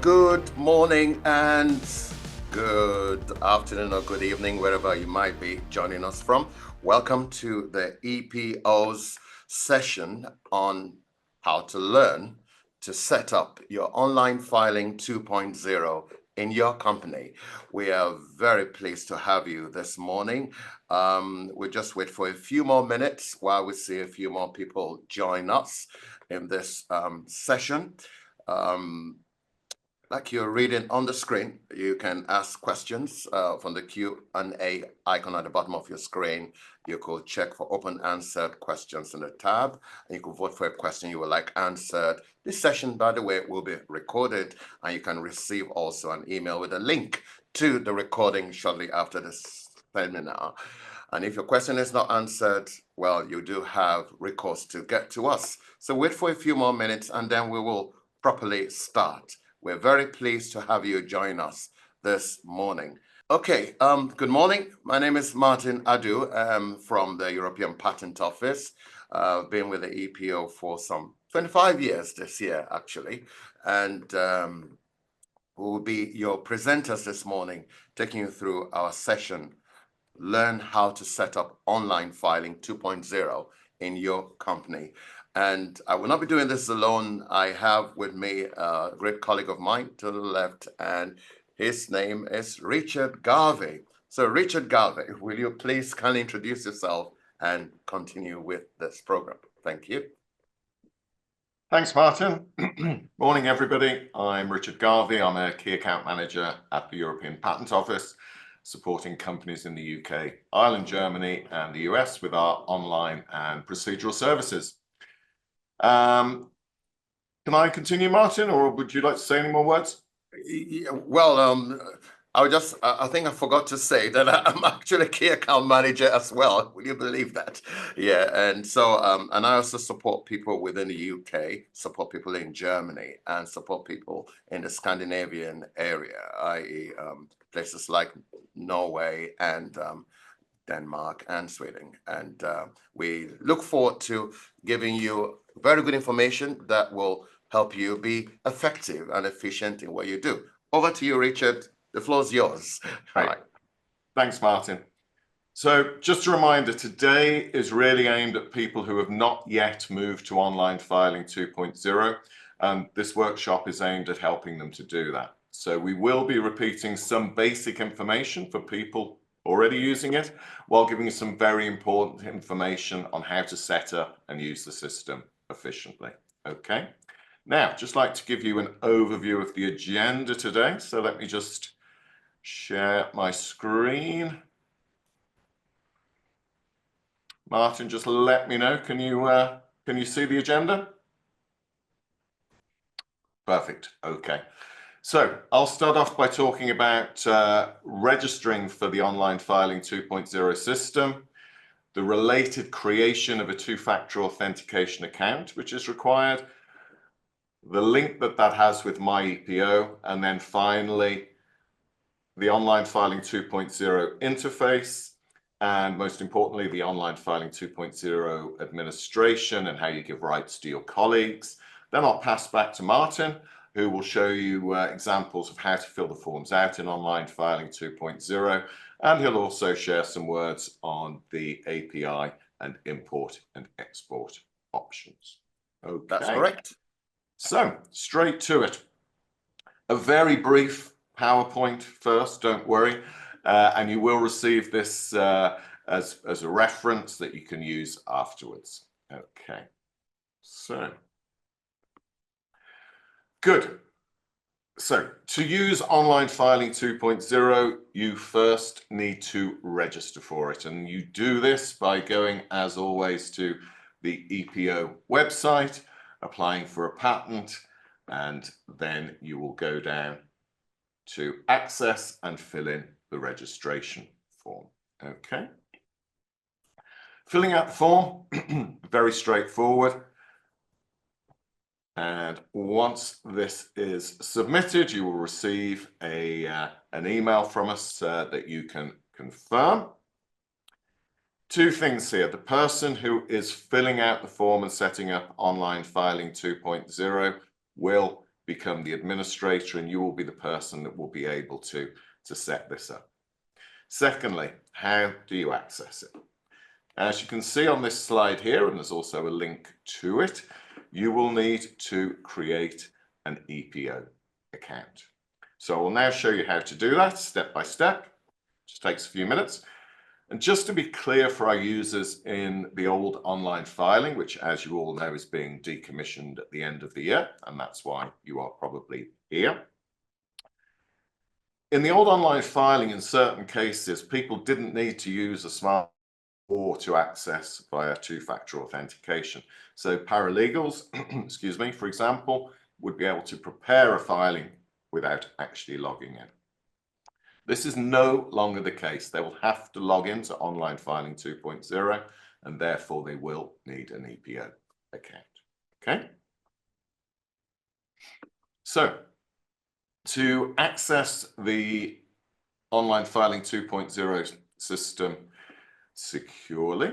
Good morning and good afternoon or good evening, wherever you might be joining us from. Welcome to the EPO's session on how to learn to set up your online filing 2.0 in your company. We are very pleased to have you this morning. We'll just wait for a few more minutes while we see a few more people join us in this session. Like you're reading on the screen, you can ask questions from the Q&A icon at the bottom of your screen. You could check for open answered questions in the tab, and you could vote for a question you would like answered. This session, by the way, will be recorded, and you can receive also an email with a link to the recording shortly after this seminar. And if your question is not answered, well, you do have recourse to get to us. So wait for a few more minutes, and then we will properly start. We're very pleased to have you join us this morning. Okay, good morning. My name is Martin Adu from the European Patent Office. I've been with the EPO for some 25 years this year, actually. And we'll be your presenters this morning, taking you through our session, Learn How to Set Up Online Filing 2.0 in your company. And I will not be doing this alone. I have with me a great colleague of mine to the left, and his name is Richard Garvey. So Richard Garvey, will you please kindly introduce yourself and continue with this program? Thank you. Thanks, Martin. Morning, everybody. I'm Richard Garvey. I'm a Key Account Manager at the European Patent Office, supporting companies in the UK, Ireland, Germany, and the US with our online and procedural services. Can I continue, Martin, or would you like to say any more words? Well, I think I forgot to say that I'm actually a key account manager as well. Will you believe that? Yeah, and so, and I also support people within the UK, support people in Germany, and support people in the Scandinavian area, i.e. Places like Norway and Denmark and Sweden. And we look forward to giving you very good information that will help you be effective and efficient in what you do. Over to you, Richard. The floor is yours. Right. Thanks, Martin. So just a reminder, today is really aimed at people who have not yet moved to online filing 2.0. And this workshop is aimed at helping them to do that. So we will be repeating some basic information for people already using it, while giving you some very important information on how to set up and use the system efficiently. Okay. Now, just like to give you an overview of the agenda today. So let me just share my screen. Martin, just let me know. Can you see the agenda? Perfect. Okay. So I'll start off by talking about registering for the online filing 2.0 system, the related creation of a two-factor authentication account, which is required, the link that has with My EPO, and then finally the online filing 2.0 interface, and most importantly, the online filing 2.0 administration and how you give rights to your colleagues. Then I'll pass back to Martin, who will show you examples of how to fill the forms out in online filing 2.0, and he'll also share some words on the API and import and export options. Okay. That's correct. So straight to it. A very brief PowerPoint first, don't worry, and you will receive this as a reference that you can use afterwards. Okay, so good. So to use online filing 2.0, you first need to register for it. And you do this by going, as always, to the EPO website, applying for a patent, and then you will go down to access and fill in the registration form. Okay. Filling out the form, very straightforward. And once this is submitted, you will receive an email from us that you can confirm. Two things here. The person who is filling out the form and setting up online filing 2.0 will become the administrator, and you will be the person that will be able to set this up. Secondly, how do you access it? As you can see on this slide here, and there's also a link to it, you will need to create an EPO account. So I will now show you how to do that step by step. Just takes a few minutes. And just to be clear for our users in the old online filing, which as you all know is being decommissioned at the end of the year, and that's why you are probably here. In the old online filing, in certain cases, people didn't need to use a smart or to access via two-factor authentication. So paralegals, excuse me, for example, would be able to prepare a filing without actually logging in. This is no longer the case. They will have to log into Online Filing 2.0, and therefore they will need an EPO account. Okay? So, to access the Online Filing 2.0 system securely,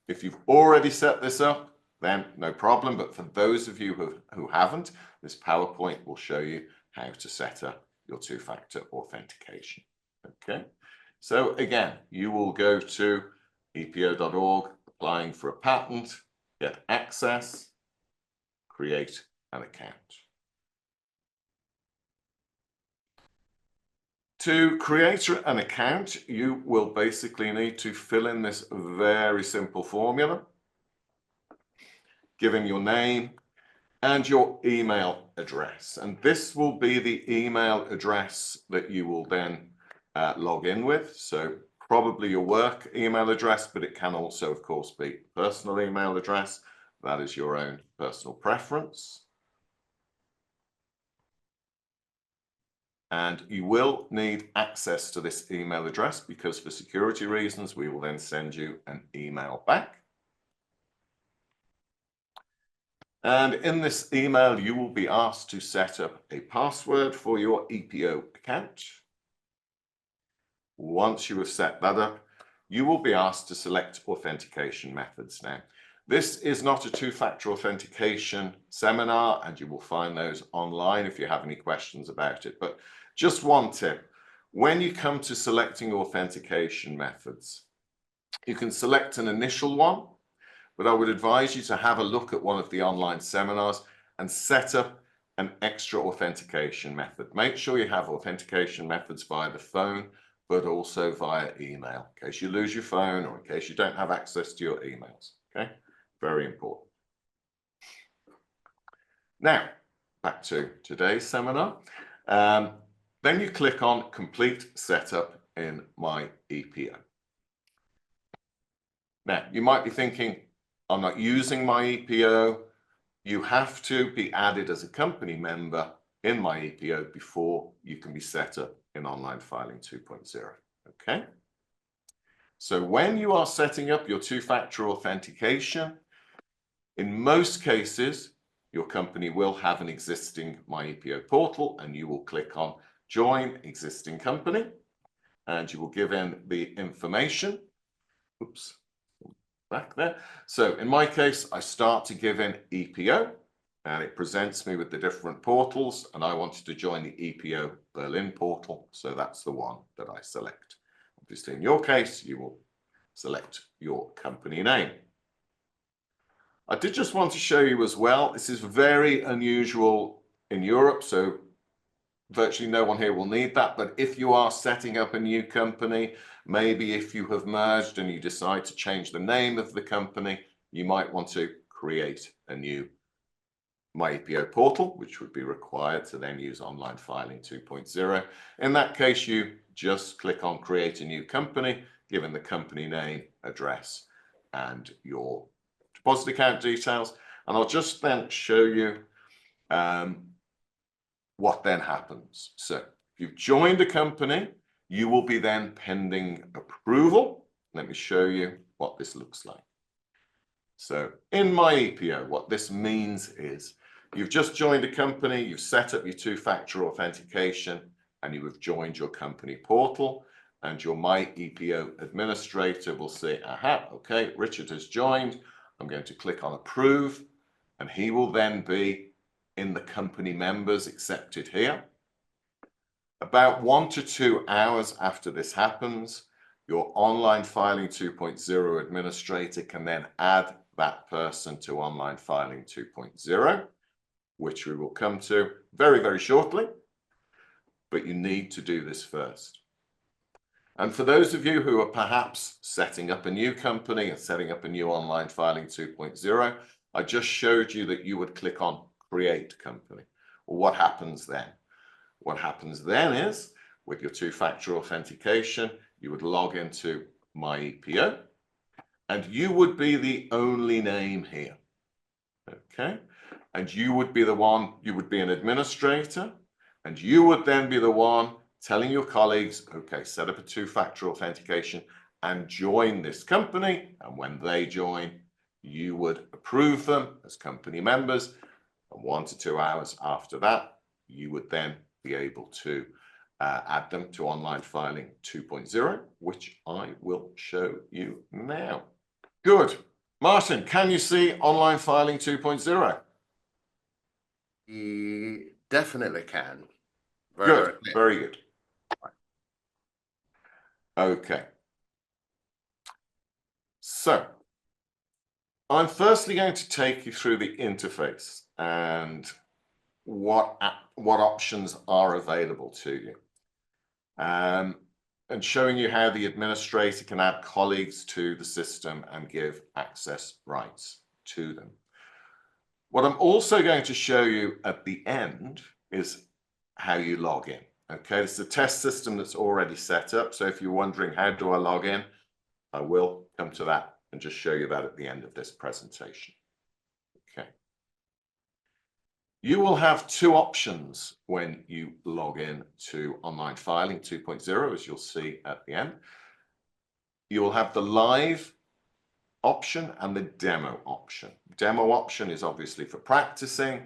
if you've already set this up, then no problem. But for those of you who haven't, this PowerPoint will show you how to set up your two-factor authentication. Okay, so again, you will go to epo.org, applying for a patent, get access, create an account. To create an account, you will basically need to fill in this very simple formula, giving your name and your email address. And this will be the email address that you will then log in with. So probably your work email address, but it can also, of course, be personal email address. That is your own personal preference. And you will need access to this email address because for security reasons, we will then send you an email back. And in this email, you will be asked to set up a password for your EPO account. Once you have set that up, you will be asked to select authentication methods. Now, this is not a two-factor authentication seminar, and you will find those online if you have any questions about it. But just one tip, when you come to selecting authentication methods, you can select an initial one, but I would advise you to have a look at one of the online seminars and set up an extra authentication method. Make sure you have authentication methods via the phone, but also via email, in case you lose your phone or in case you don't have access to your emails, okay? Very important. Now, back to today's seminar. Then you click on Complete Setup in My EPO. Now, you might be thinking, I'm not using My EPO. You have to be added as a company member in My EPO before you can be set up in Online Filing 2.0, okay? So when you are setting up your two-factor authentication, in most cases, your company will have an existing My EPO portal, and you will click on Join Existing Company, and you will give in the information. Oops. Back there. So in my case, I start to give in EPO and it presents me with the different portals, and I wanted to join the EPO Berlin portal. So that's the one that I select. Obviously, in your case, you will select your company name. I did just want to show you as well, this is very unusual in Europe, so virtually no one here will need that. But if you are setting up a new company, maybe if you have merged and you decide to change the name of the company, you might want to create a new My EPO portal, which would be required to then use Online Filing 2.0. In that case, you just click on Create a New Company, given the company name, address, and your deposit account details. And I'll just then show you what then happens. So if you've joined a company, you will be then pending approval. Let me show you what this looks like. So in My EPO, what this means is you've just joined a company, you've set up your two-factor authentication, and you have joined your company portal, and your My EPO administrator will say, aha, okay, Richard has joined. I'm going to click on approve, and he will then be in the company members accepted here. About 1 to 2 hours after this happens, your Online Filing 2.0 administrator can then add that person to Online Filing 2.0, which we will come to very, very shortly. But you need to do this first. And for those of you who are perhaps setting up a new company and setting up a new Online Filing 2.0, I just showed you that you would click on Create Company. Well, what happens then? What happens then is, with your two-factor authentication, you would log into My EPO, and you would be the only name here. Okay? And you would be the one, you would be an administrator, and you would then be the one telling your colleagues, okay, set up a two-factor authentication and join this company. And when they join, you would approve them as company members. And 1 to 2 hours after that, you would then be able to add them to Online Filing 2.0, which I will show you now. Good. Martin, can you see Online Filing 2.0? You definitely can. Good, very good. Okay. So, I'm firstly going to take you through the interface and what options are available to you. And showing you how the administrator can add colleagues to the system and give access rights to them. What I'm also going to show you at the end is how you log in. Okay, this is a test system that's already set up. So if you're wondering, how do I log in? I will come to that and just show you that at the end of this presentation. Okay. You will have two options when you log in to Online Filing 2.0, as you'll see at the end. You will have the live option and the demo option. Demo option is obviously for practicing,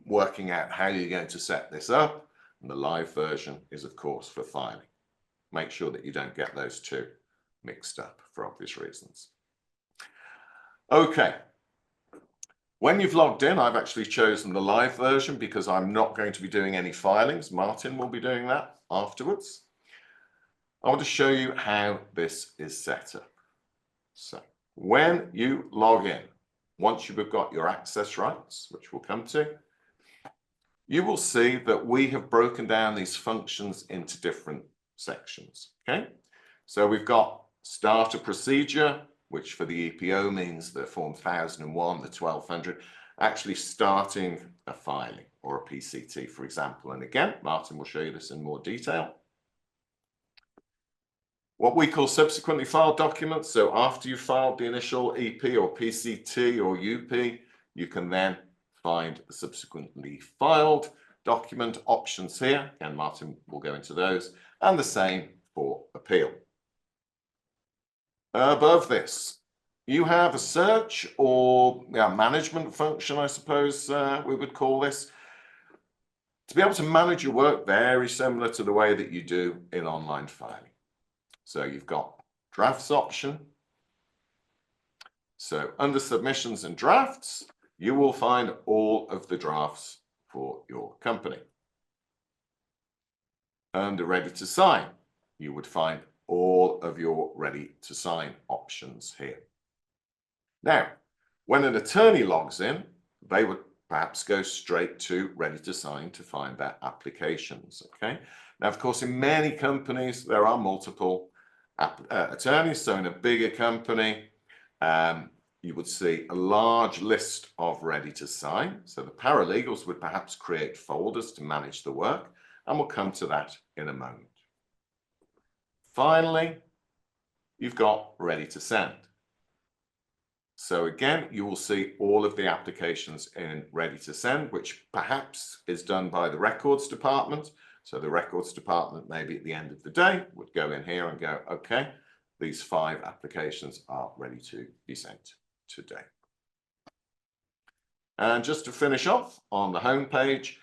working out how you're going to set this up. And the live version is, of course, for filing. Make sure that you don't get those two mixed up for obvious reasons. Okay. When you've logged in, I've actually chosen the live version because I'm not going to be doing any filings. Martin will be doing that afterwards. I want to show you how this is set up. So when you log in, once you've got your access rights, which we'll come to, you will see that we have broken down these functions into different sections. Okay, so we've got start a procedure, which for the EPO means the Form 1001, the 1200, actually starting a filing or a PCT, for example. And again, Martin will show you this in more detail. What we call subsequently filed documents. So after you've filed the initial EP or PCT or UP, you can then find the subsequently filed document options here, and Martin will go into those, and the same for appeal. Above this, you have a search or management function, I suppose we would call this, to be able to manage your work very similar to the way that you do in online filing. So you've got drafts option. So under submissions and drafts, you will find all of the drafts for your company. Under ready to sign, you would find all of your ready to sign options here. Now, when an attorney logs in, they would perhaps go straight to ready to sign to find their applications. Okay. Now, of course, in many companies, there are multiple attorneys. So in a bigger company, you would see a large list of ready to sign. So the paralegals would perhaps create folders to manage the work, and we'll come to that in a moment. Finally, you've got ready to send. So again, you will see all of the applications in ready to send, which perhaps is done by the records department. So the records department, maybe at the end of the day, would go in here and go, okay, these 5 applications are ready to be sent today. And just to finish off on the home page,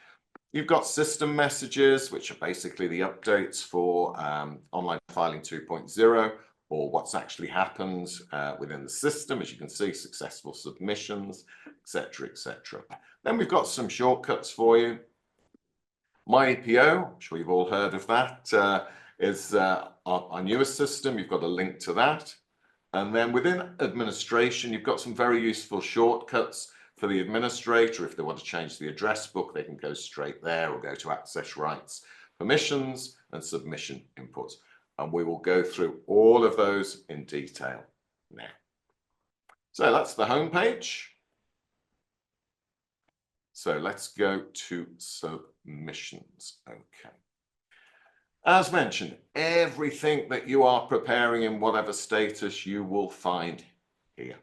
you've got system messages, which are basically the updates for Online Filing 2.0, or what's actually happened within the system. As you can see, successful submissions, etc., etc. Then we've got some shortcuts for you. MyAPO, I'm sure you've all heard of that, is our newest system. You've got a link to that. And then within administration, you've got some very useful shortcuts for the administrator. If they want to change the address book, they can go straight there or go to access rights, permissions, and submission inputs. And we will go through all of those in detail now. So that's the home page. So let's go to submissions. Okay. As mentioned, everything that you are preparing in whatever status you will find here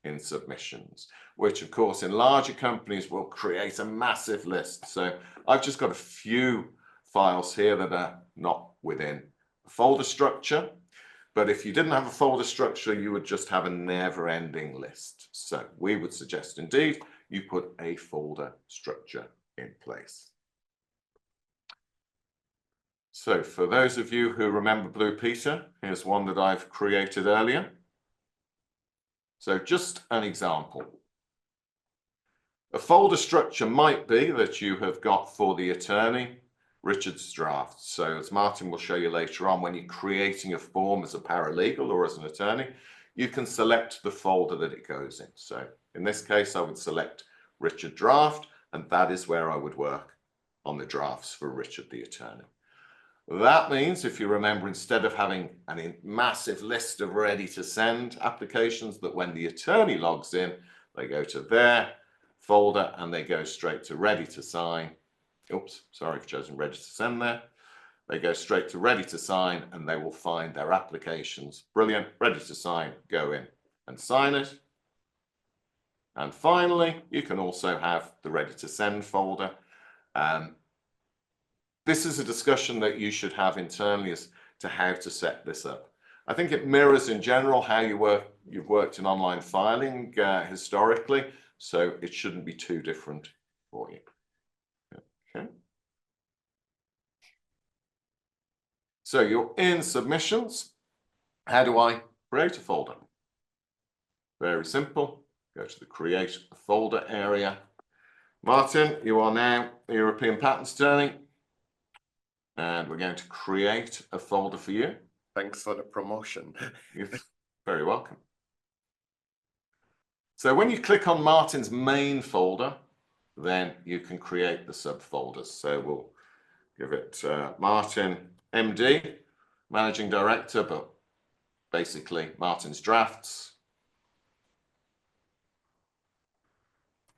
in submissions, which of course in larger companies will create a massive list. So I've just got a few files here that are not within a folder structure. But if you didn't have a folder structure, you would just have a never-ending list. So we would suggest indeed you put a folder structure in place. So for those of you who remember Blue Peter, here's one that I've created earlier. So just an example. A folder structure might be that you have got for the attorney Richard's draft. So as Martin will show you later on, when you're creating a form as a paralegal or as an attorney, you can select the folder that it goes in. So in this case, I would select Richard Draft, and that is where I would work on the drafts for Richard the attorney. That means, if you remember, instead of having a massive list of ready to send applications, that when the attorney logs in, they go to their folder and they go straight to ready to sign. Oops, sorry, I've chosen ready to send there. They go straight to ready to sign and they will find their applications. Brilliant, ready to sign, go in and sign it. And finally, you can also have the ready to send folder. This is a discussion that you should have internally as to how to set this up. I think it mirrors in general how you've worked in online filing historically, so it shouldn't be too different for you. Okay. So you're in submissions. How do I create a folder? Very simple. Go to the create a folder area. Martin, you are now a European Patent Attorney, and we're going to create a folder for you. Thanks for the promotion. You're very welcome. So when you click on Martin's main folder, then you can create the subfolders. So we'll give it Martin MD, Managing Director, but basically Martin's Drafts.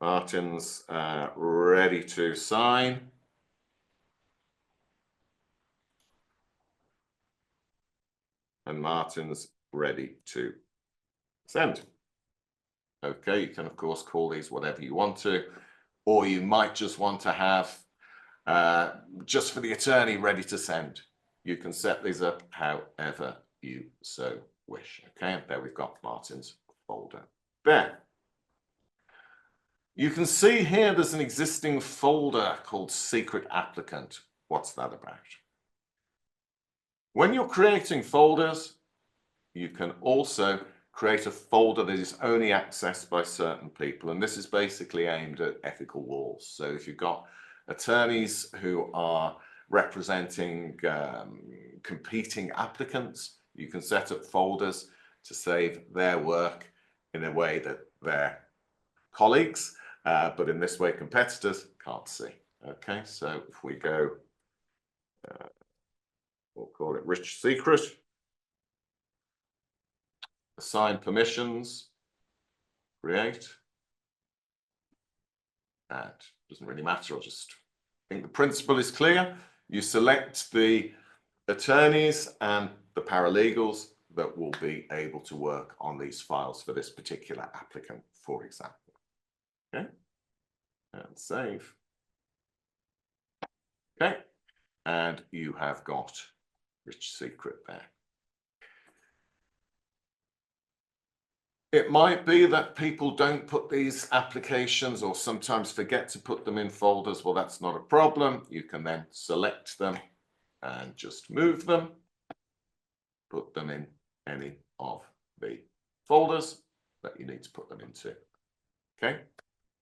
Martin's Ready to Sign. And Martin's Ready to Send. Okay, you can of course call these whatever you want to, or you might just want to have just for the attorney ready to send. You can set these up however you so wish. Okay, there we've got Martin's folder there. You can see here there's an existing folder called Secret Applicant. What's that about? When you're creating folders, you can also create a folder that is only accessed by certain people. And this is basically aimed at ethical walls. So if you've got attorneys who are representing competing applicants, you can set up folders to save their work in a way that their colleagues, but in this way competitors, can't see. Okay, so if we go, we'll call it Rich Secret. Assign permissions, create, and doesn't really matter. I think the principle is clear. You select the attorneys and the paralegals that will be able to work on these files for this particular applicant, for example. Okay, and save. Okay, and you have got Rich Secret there. It might be that people don't put these applications or sometimes forget to put them in folders. Well, that's not a problem. You can then select them and just move them, put them in any of the folders that you need to put them into. Okay,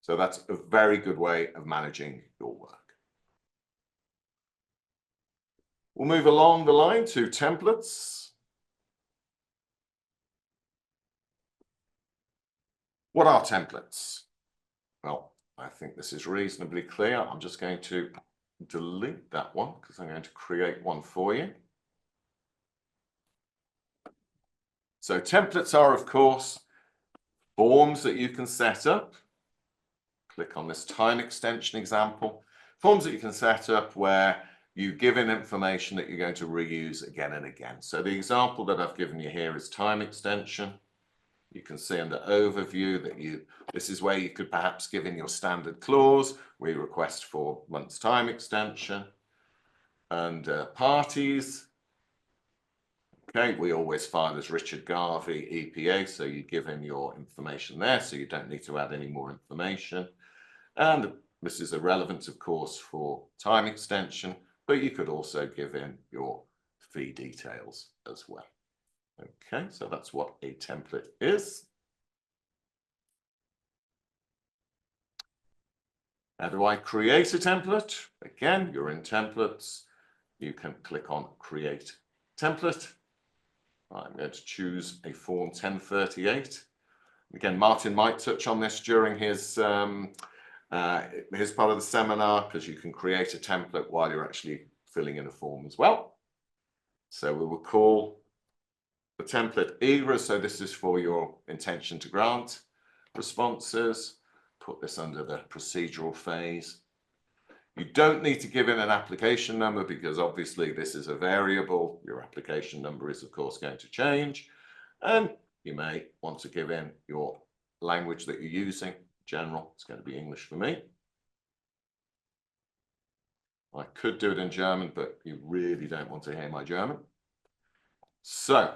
so that's a very good way of managing your work. We'll move along the line to templates. What are templates? Well, I think this is reasonably clear. I'm just going to delete that one because I'm going to create one for you. So templates are, of course, forms that you can set up. Click on this time extension example. Forms that you can set up where you give in information that you're going to reuse again and again. So the example that I've given you here is time extension. You can see under overview that this is where you could perhaps give in your standard clause. We request for month's time extension. And parties. Okay, we always file as Richard Garvey, EPA, so you give in your information there, so you don't need to add any more information. And this is irrelevant, of course, for time extension, but you could also give in your fee details as well. Okay, so that's what a template is. How do I create a template? Again, you're in templates. You can click on Create Template. I'm going to choose a form 1038. Again, Martin might touch on this during his part of the seminar, because you can create a template while you're actually filling in a form as well. So we will call the template EGRA. So this is for your intention to grant responses. Put this under the procedural phase. You don't need to give in an application number because obviously this is a variable. Your application number is, of course, going to change. And you may want to give in your language that you're using. General, it's going to be English for me. I could do it in German, but you really don't want to hear my German. So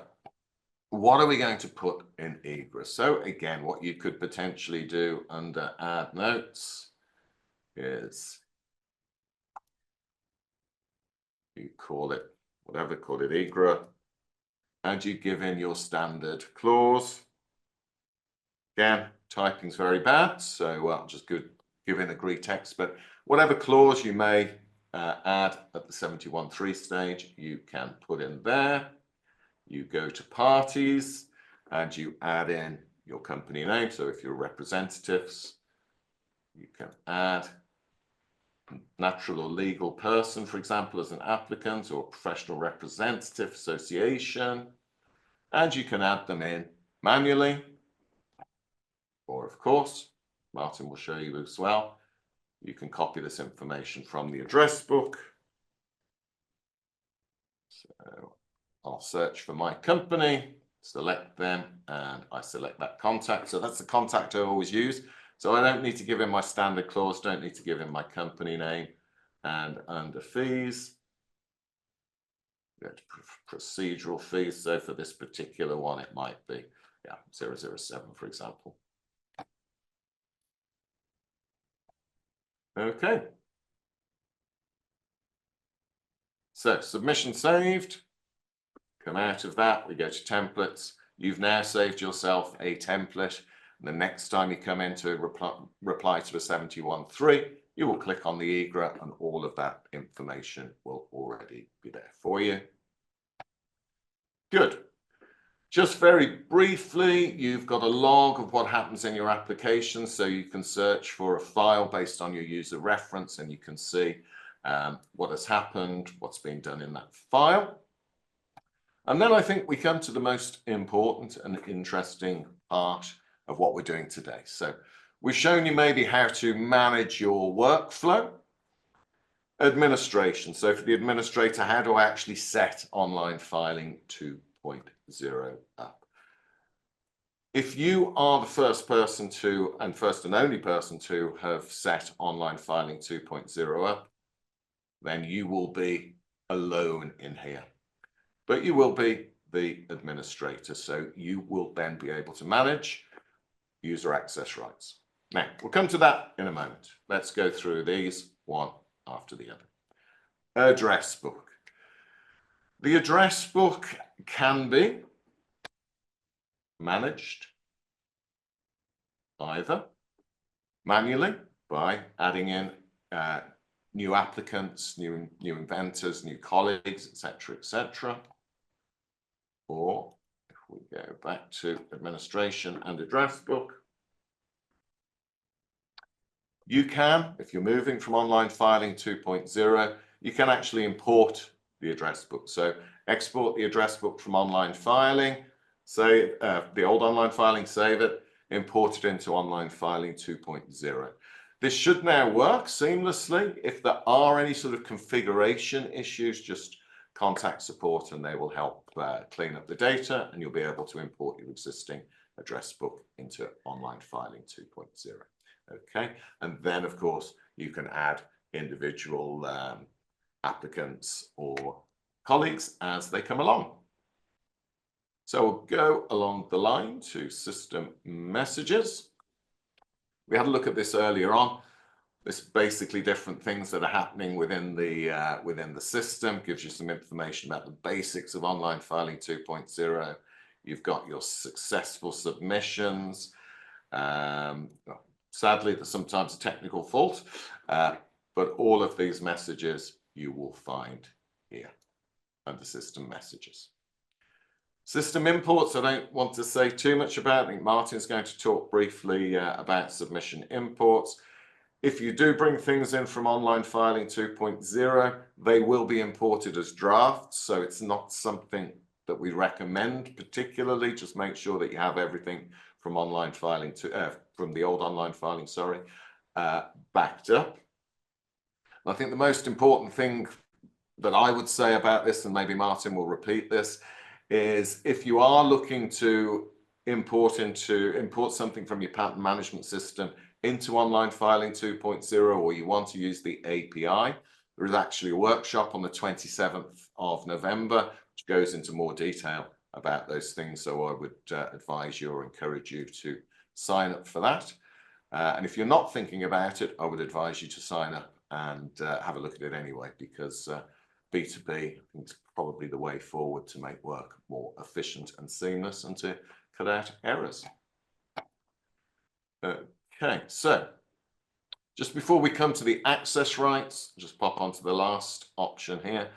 what are we going to put in EGRA? So again, what you could potentially do under Add Notes is you call it whatever, call it EGRA, and you give in your standard clause. Again, typing's very bad, so I'll just give in agree text, but whatever clause you may add at the 71.3 stage, you can put in there. You go to parties and you add in your company name. So if you're representatives, you can add natural or legal person, for example, as an applicant, or professional representative association, and you can add them in manually. Or of course, Martin will show you as well, you can copy this information from the address book. So I'll search for my company, select them, and I select that contact. So that's the contact I always use. So I don't need to give in my standard clause, don't need to give in my company name. And under fees, go to procedural fees. So for this particular one, it might be 007, for example. Okay. So submission saved. Come out of that, we go to templates. You've now saved yourself a template. The next time you come in to reply to a 71.3, you will click on the EGRA and all of that information will already be there for you. Good. Just very briefly, you've got a log of what happens in your application. So you can search for a file based on your user reference and you can see what has happened, what's being done in that file. And then I think we come to the most important and interesting part of what we're doing today. So we've shown you maybe how to manage your workflow. Administration. So for the administrator, how do I actually set online filing 2.0 up? If you are the first person to, and first and only person to have set online filing 2.0 up, then you will be alone in here. But you will be the administrator, so you will then be able to manage user access rights. Now, we'll come to that in a moment. Let's go through these one after the other. Address book. The address book can be managed either manually by adding in new applicants, new inventors, new colleagues, etc., or if we go back to administration and address book, you can, if you're moving from online filing 2.0, you can actually import the address book. So export the address book from online filing, say the old online filing, save it, import it into online filing 2.0. This should now work seamlessly. If there are any sort of configuration issues, just contact support and they will help clean up the data, and you'll be able to import your existing address book into online filing 2.0. Okay, and then of course you can add individual applicants or colleagues as they come along. So we'll go along the line to system messages. We had a look at this earlier on. This basically different things that are happening within the system, gives you some information about the basics of online filing 2.0. You've got your successful submissions. Sadly, there's sometimes a technical fault, but all of these messages you will find here under system messages. System imports, I don't want to say too much about. I think Martin's going to talk briefly about submission imports. If you do bring things in from online filing 2.0, they will be imported as drafts, so it's not something that we recommend particularly. Just make sure that you have everything from online filing from the old online filing, sorry, backed up. I think the most important thing that I would say about this, and maybe Martin will repeat this, is if you are looking to import something from your patent management system into online filing 2.0, or you want to use the API, there is actually a workshop on the 27th of November, which goes into more detail about those things. So I would advise you or encourage you to sign up for that. And if you're not thinking about it, I would advise you to sign up and have a look at it anyway, because B2B, I think, is probably the way forward to make work more efficient and seamless and to cut out errors. Okay, so just before we come to the access rights, just pop onto the last option here,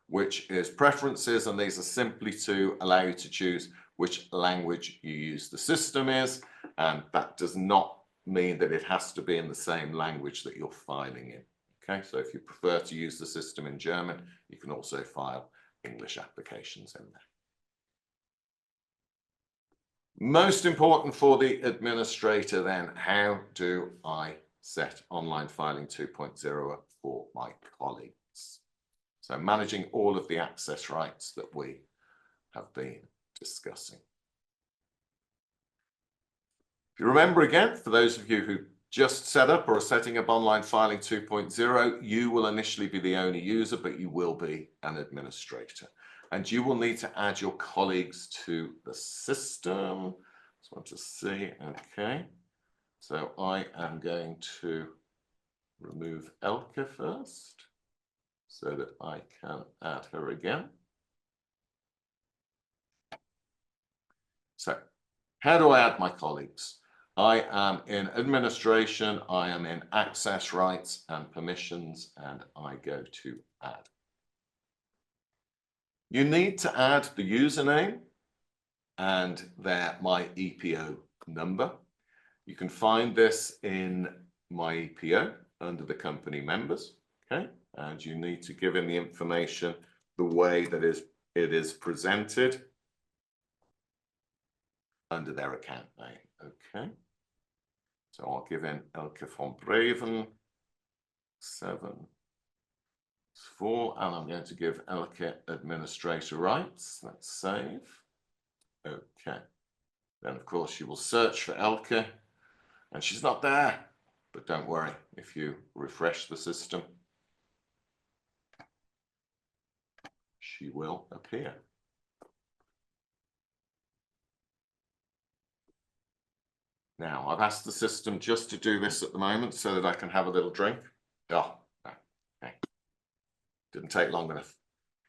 which is preferences, and these are simply to allow you to choose which language you use the system is, and that does not mean that it has to be in the same language that you're filing in. Okay, so if you prefer to use the system in German, you can also file English applications in there. Most important for the administrator then, how do I set online filing 2.0 up for my colleagues? So managing all of the access rights that we have been discussing. If you remember again, for those of you who just set up or are setting up online filing 2.0, you will initially be the only user, but you will be an administrator. And you will need to add your colleagues to the system. Just want to see, okay. So I am going to remove Elke first so that I can add her again. So how do I add my colleagues? I am in administration, I am in access rights and permissions, and I go to add. You need to add the username and my EPO number. You can find this in my EPO under the company members, okay? And you need to give in the information the way that it is presented under their account name, okay? So I'll give in Elke von Breven 7 4, and I'm going to give Elke administrator rights. Let's save. Okay. Then of course you will search for Elke, and she's not there. But don't worry, if you refresh the system, she will appear. Now, I've asked the system just to do this at the moment so that I can have a little drink. Oh, no. Okay. Didn't take long enough.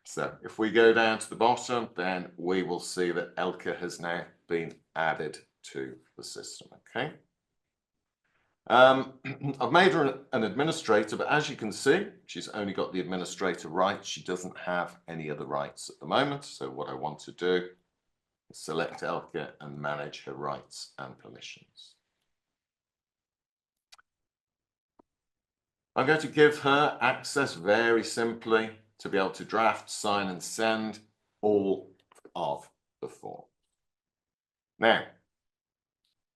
So if we go down to the bottom, then we will see that Elke has now been added to the system, okay? I've made her an administrator, but as you can see, she's only got the administrator rights. She doesn't have any other rights at the moment. So what I want to do is select Elke and manage her rights and permissions. I'm going to give her access very simply to be able to draft, sign, and send all of the form. Now,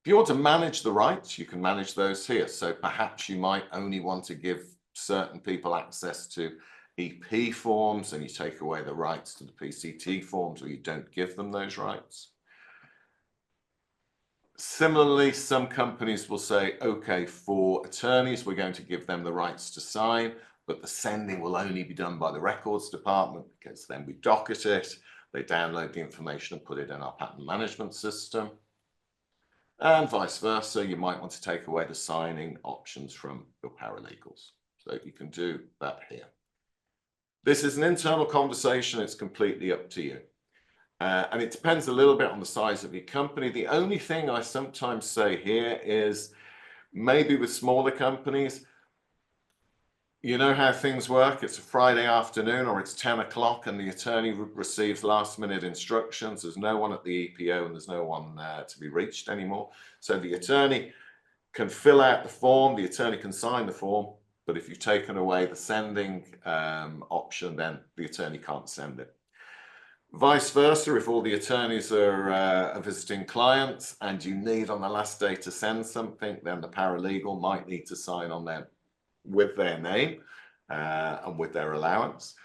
if you want to manage the rights, you can manage those here. So perhaps you might only want to give certain people access to EP forms and you take away the rights to the PCT forms, or you don't give them those rights. Similarly, some companies will say, okay, for attorneys, we're going to give them the rights to sign, but the sending will only be done by the records department, because then we docket it, they download the information and put it in our patent management system. And vice versa, you might want to take away the signing options from your paralegals. So you can do that here. This is an internal conversation, it's completely up to you. And it depends a little bit on the size of your company. The only thing I sometimes say here is maybe with smaller companies, you know how things work. It's a Friday afternoon or it's 10 o'clock and the attorney receives last minute instructions. There's no one at the EPO and there's no one to be reached anymore. So the attorney can fill out the form, the attorney can sign the form, but if you've taken away the sending option, then the attorney can't send it. Vice versa, if all the attorneys are visiting clients and you need on the last day to send something, then the paralegal might need to sign on them with their name and with their allowance.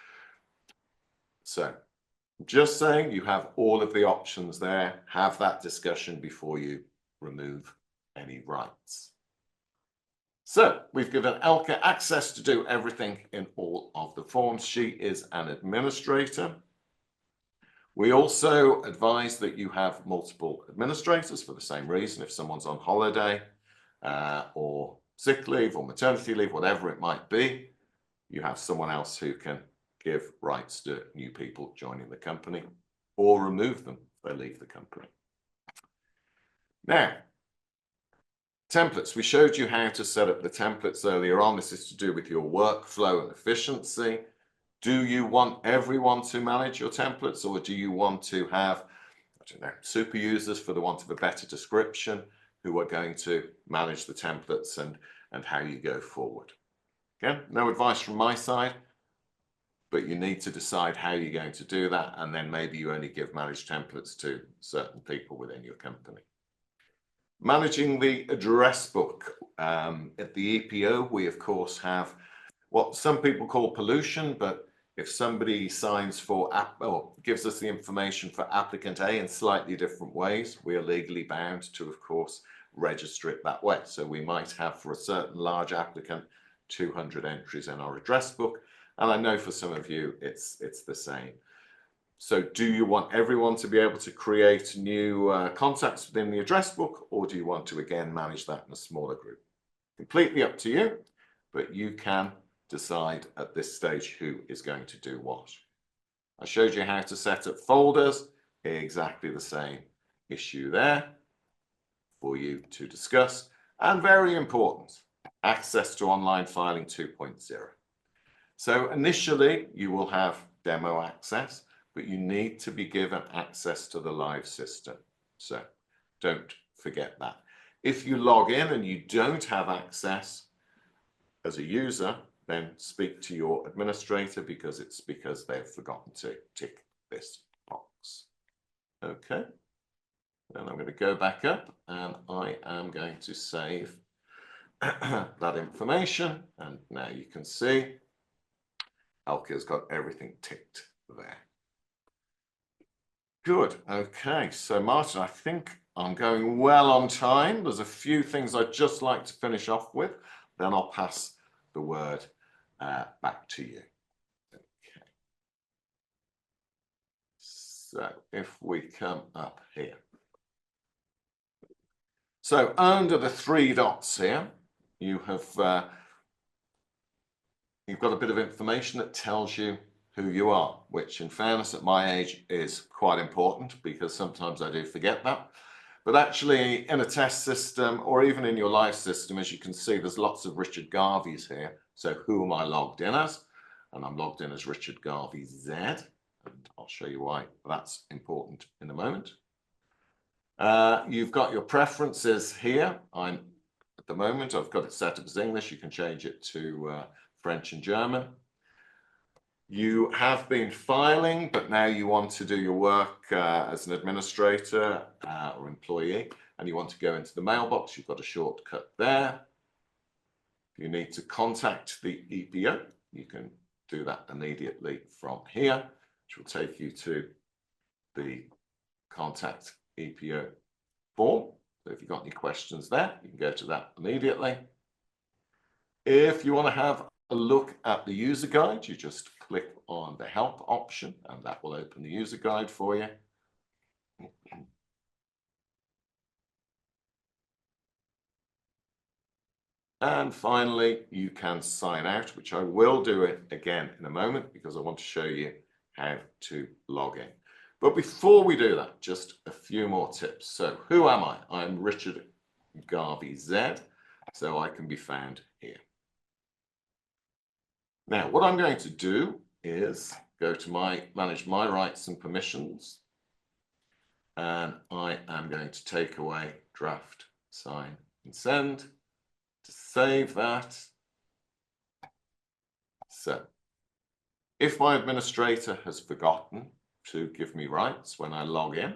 So just saying, you have all of the options there. Have that discussion before you remove any rights. So we've given Elke access to do everything in all of the forms. She is an administrator. We also advise that you have multiple administrators for the same reason. If someone's on holiday or sick leave or maternity leave, whatever it might be, you have someone else who can give rights to new people joining the company or remove them if they leave the company. Now, templates. We showed you how to set up the templates earlier on. This is to do with your workflow and efficiency. Do you want everyone to manage your templates, or do you want to have, I don't know, super users, for the want of a better description, who are going to manage the templates and how you go forward? Again, no advice from my side, but you need to decide how you're going to do that, and then maybe you only give managed templates to certain people within your company. Managing the address book. At the EPO, we of course have what some people call pollution, but if somebody signs for or gives us the information for applicant A in slightly different ways, we are legally bound to, of course, register it that way. So we might have, for a certain large applicant, 200 entries in our address book. And I know for some of you, it's the same. So do you want everyone to be able to create new contacts within the address book, or do you want to, again, manage that in a smaller group? Completely up to you, but you can decide at this stage who is going to do what. I showed you how to set up folders, exactly the same issue there for you to discuss. And very important, access to online filing 2.0. So initially you will have demo access, but you need to be given access to the live system. So don't forget that. If you log in and you don't have access as a user, then speak to your administrator, because it's because they've forgotten to tick this box. Okay, then I'm going to go back up and I am going to save that information. And now you can see Elke has got everything ticked there. Good. Okay, so Martin, I think I'm going well on time. There's a few things I'd just like to finish off with, then I'll pass the word back to you. Okay. So if we come up here. So under the three dots here, you have you've got a bit of information that tells you who you are, which in fairness at my age is quite important because sometimes I do forget that. But actually in a test system or even in your live system, as you can see, there's lots of Richard Garveys here. So who am I logged in as? And I'm logged in as Richard Garvey Z, and I'll show you why that's important in a moment. You've got your preferences here. At the moment, I've got it set up as English. You can change it to French and German. You have been filing, but now you want to do your work as an administrator or employee, and you want to go into the mailbox. You've got a shortcut there. If you need to contact the EPO, you can do that immediately from here, which will take you to the contact EPO form. So if you've got any questions there, you can go to that immediately. If you want to have a look at the user guide, you just click on the help option and that will open the user guide for you. And finally, you can sign out, which I will do it again in a moment because I want to show you how to log in. But before we do that, just a few more tips. So who am I? I'm Richard Garvey Z, so I can be found here. Now, what I'm going to do is go to manage my rights and permissions, and I am going to take away draft, sign, and send to save that. So if my administrator has forgotten to give me rights when I log in,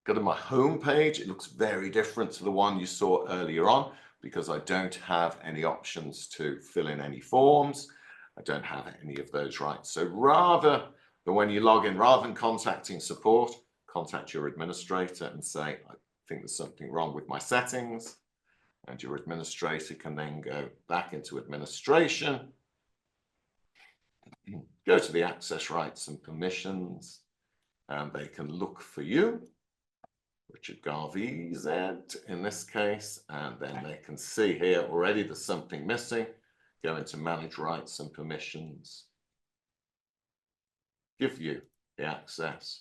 go to my home page. It looks very different to the one you saw earlier on because I don't have any options to fill in any forms. I don't have any of those rights. So rather than when you log in, rather than contacting support, contact your administrator and say, I think there's something wrong with my settings. And your administrator can then go back into administration, go to the access rights and permissions, and they can look for you, Richard Garvey Z in this case, and then they can see here already there's something missing. Go into manage rights and permissions, give you the access,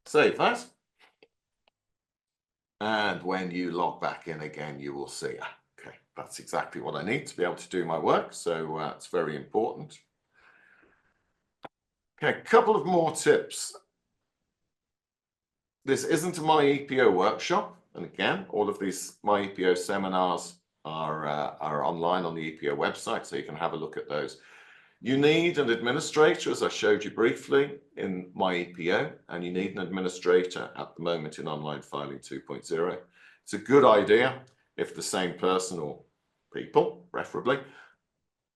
save that. And when you log back in again, you will see, okay, that's exactly what I need to be able to do my work. So it's very important. Okay, a couple of more tips. This isn't a MyEPO workshop. And again, all of these MyEPO seminars are online on the EPO website, so you can have a look at those. You need an administrator, as I showed you briefly in MyEPO, and you need an administrator at the moment in Online Filing 2.0. It's a good idea if the same person or people, preferably,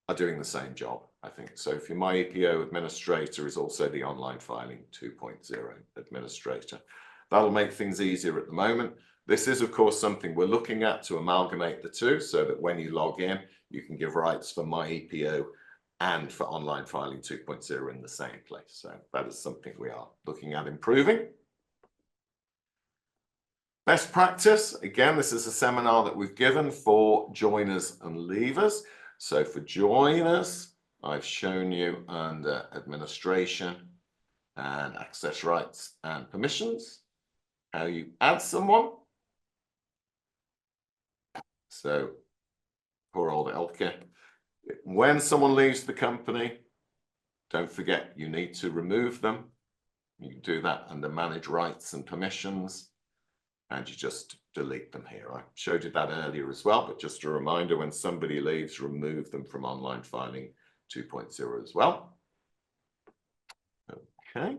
are doing the same job, I think. So if your MyEPO administrator is also the Online Filing 2.0 administrator, that'll make things easier at the moment. This is, of course, something we're looking at to amalgamate the two so that when you log in, you can give rights for MyEPO and for Online Filing 2.0 in the same place. So that is something we are looking at improving. Best practice, again, this is a seminar that we've given for joiners and leavers. So for joiners, I've shown you under administration and access rights and permissions, how you add someone. So poor old Elke. When someone leaves the company, don't forget you need to remove them. You can do that under manage rights and permissions, and you just delete them here. I showed you that earlier as well, but just a reminder, when somebody leaves, remove them from Online Filing 2.0 as well. Okay.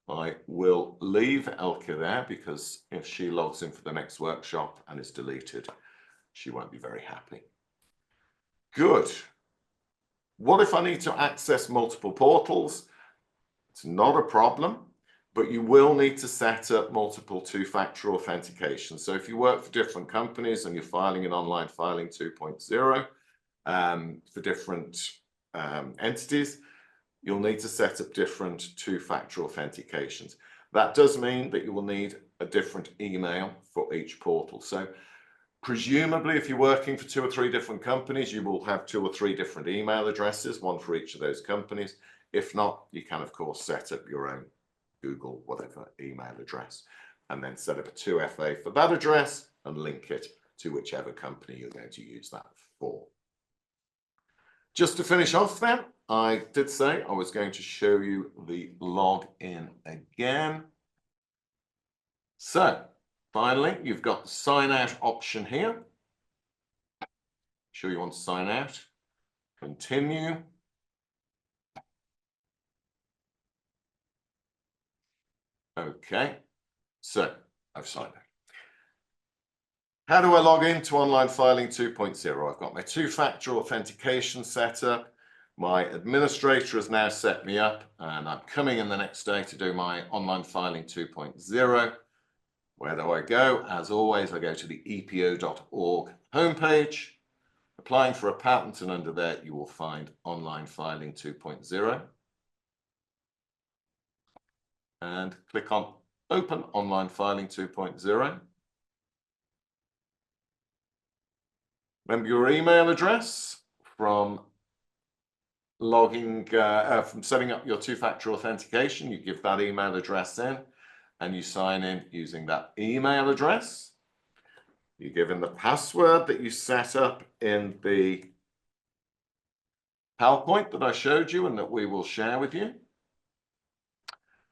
I will leave Elke there because if she logs in for the next workshop and is deleted, she won't be very happy. Good. What if I need to access multiple portals? It's not a problem, but you will need to set up multiple two-factor authentication. So if you work for different companies and you're filing in Online Filing 2.0 for different entities, you'll need to set up different two-factor authentications. That does mean that you will need a different email for each portal. So Presumably, if you're working for 2 or 3 different companies, you will have 2 or 3 different email addresses, one for each of those companies. If not, you can, of course, set up your own Google, whatever email address, and then set up a 2FA for that address and link it to whichever company you're going to use that for. Just to finish off then, I did say I was going to show you the login again. So finally, you've got the sign out option here. Sure you want to sign out. Continue. Okay, so I've signed out. How do I log into Online Filing 2.0? I've got my 2-factor authentication set up. My administrator has now set me up, and I'm coming in the next day to do my Online Filing 2.0. Where do I go? As always, I go to the epo.org homepage. Applying for a patent, and under there you will find Online Filing 2.0. And click on Open Online Filing 2.0. Remember your email address from logging, from setting up your 2-factor authentication. You give that email address in and you sign in using that email address. You give in the password that you set up in the PowerPoint that I showed you and that we will share with you.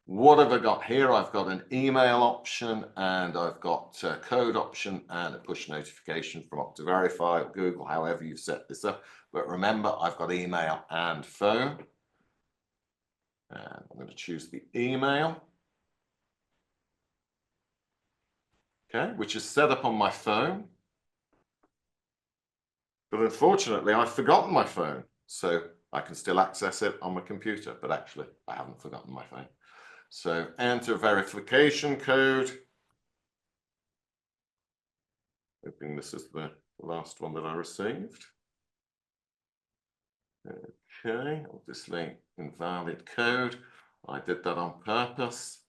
What have I got here? I've got an email option, and I've got a code option and a push notification from Optiverify or Google, however you've set this up. But remember, I've got email and phone. And I'm going to choose the email. Okay, which is set up on my phone. But unfortunately, I've forgotten my phone. So I can still access it on my computer, but actually I haven't forgotten my phone. So enter verification code. Hoping this is the last one that I received. Okay, obviously invalid code. I did that on purpose.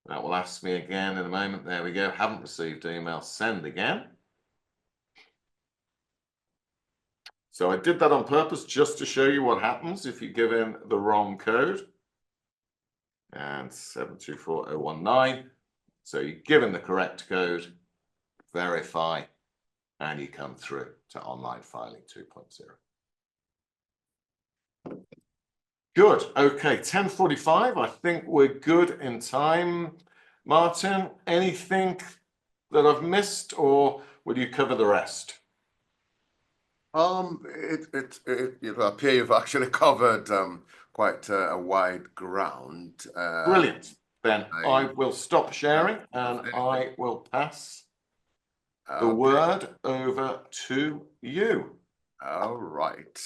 That will ask me again in a moment. There we go. Haven't received email. Send again. So I did that on purpose just to show you what happens if you give in the wrong code. And 724019. So you give in the correct code, verify, and you come through to Online Filing 2.0. Good. Okay, 10:45. I think we're good in time. Martin, anything that I've missed, or will you cover the rest? It will appear you've actually covered quite a wide ground. Brilliant. Then I will stop sharing and I will pass the word over to you. All right.